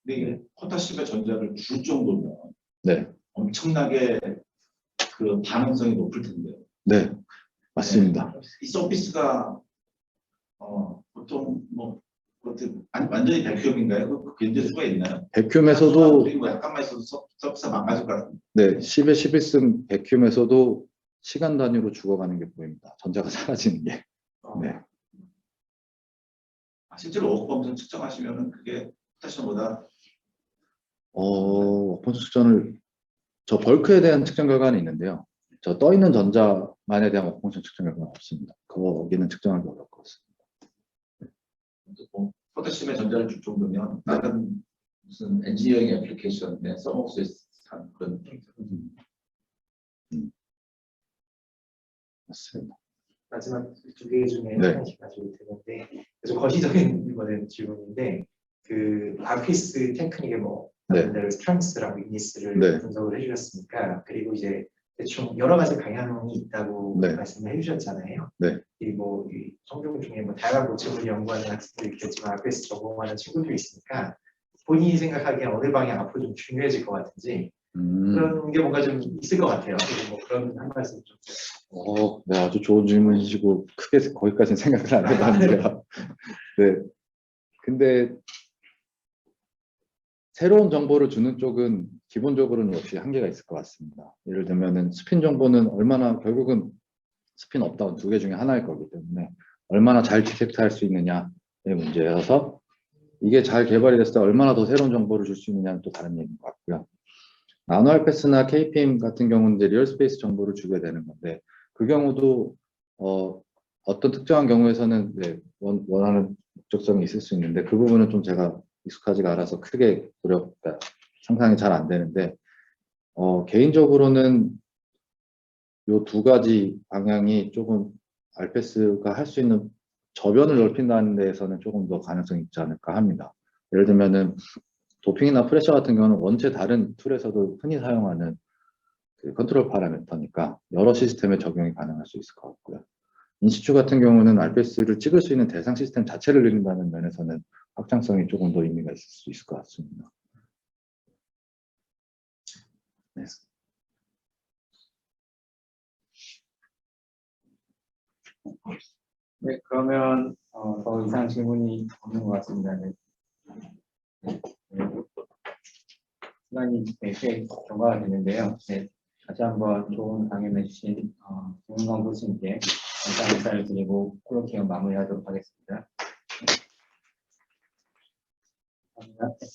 근데 이게 포타슘의 전자를 줄 정도면 네, 엄청나게 그 반응성이 높을 텐데요. 네, 맞습니다. 이 서피스가 보통 뭐 그것도 완전히 백큐업인가요? 그 견딜 수가 있나요? 백큐움에서도 그리고 약간만 있어도 서피스가 망가질 것 같은데. 네, 10에 11승 백큐움에서도 시간 단위로 죽어가는 게 보입니다. 전자가 사라지는 게. 네. 실제로 워크펌션 측정하시면은 그게 포타슘보다 워크펑션 측정을 저 벌크에 대한 측정 결과는 있는데요. 저 떠 있는 전자만에 대한 워크펑션 측정 결과는 없습니다. 거기는 측정하기 어려울 것 같습니다. 뭐 포타슘의 전자를 줄 정도면 네. 다른 무슨 엔지니어링 애플리케이션에 써먹을 수 있는 그런 맞습니다. 마지막 두 개 중에 네. 하나씩 가지고 되는데 좀 거시적인 이번에 질문인데 그 아피스 테크닉의 뭐 네. 나름대로 스트렝스랑 위니스를 네. 분석을 해주셨으니까 그리고 이제 대충 여러 가지 방향이 있다고 네. 말씀을 해주셨잖아요. 네. 그리고 이 성종 중에 뭐 다양한 모습을 연구하는 학생도 있겠지만 아피스 전공하는 친구도 있으니까 본인이 생각하기에 어느 방향 앞으로 좀 중요해질 것 같은지 그런 게 뭔가 좀 있을 것 같아요. 그래서 뭐 그런 한 말씀 좀. 네, 아주 좋은 질문이시고 크게 거기까지는 생각을 안 해봤는데요. 네. 근데 새로운 정보를 주는 쪽은 기본적으로는 역시 한계가 있을 것 같습니다. 예를 들면은 스핀 정보는 얼마나 결국은 스핀 업다운 두 개 중에 하나일 거기 때문에 얼마나 잘 디텍트 할 수 있느냐의 문제여서 이게 잘 개발이 됐을 때 얼마나 더 새로운 정보를 줄 수 있느냐는 또 다른 얘기인 것 같고요. 나노알패스나 KPM 같은 경우는 이제 리얼스페이스 정보를 주게 되는 건데 그 경우도 어떤 특정한 경우에서는 네, 원하는 목적성이 있을 수 있는데 그 부분은 좀 제가 익숙하지가 않아서 크게 그러니까 상상이 잘 안 되는데 개인적으로는 요 두 가지 방향이 조금 알패스가 할 수 있는 저변을 넓힌다는 데에서는 조금 더 가능성이 있지 않을까 합니다. 예를 들면은 도핑이나 프레셔 같은 경우는 원체 다른 툴에서도 흔히 사용하는 그 컨트롤 파라미터니까 여러 시스템에 적용이 가능할 수 있을 것 같고요. 인시추 같은 경우는 알패스를 찍을 수 있는 대상 시스템 자체를 늘린다는 면에서는 확장성이 조금 더 의미가 있을 수 있을 것 같습니다. 네. 네, 그러면 더 이상 질문이 없는 것 같습니다. 네. 시간이 꽤 경과가 됐는데요. 네, 다시 한번 좋은 강연해 주신 김은광 교수님께 감사 인사를 드리고 콜로키움 마무리하도록 하겠습니다. 감사합니다.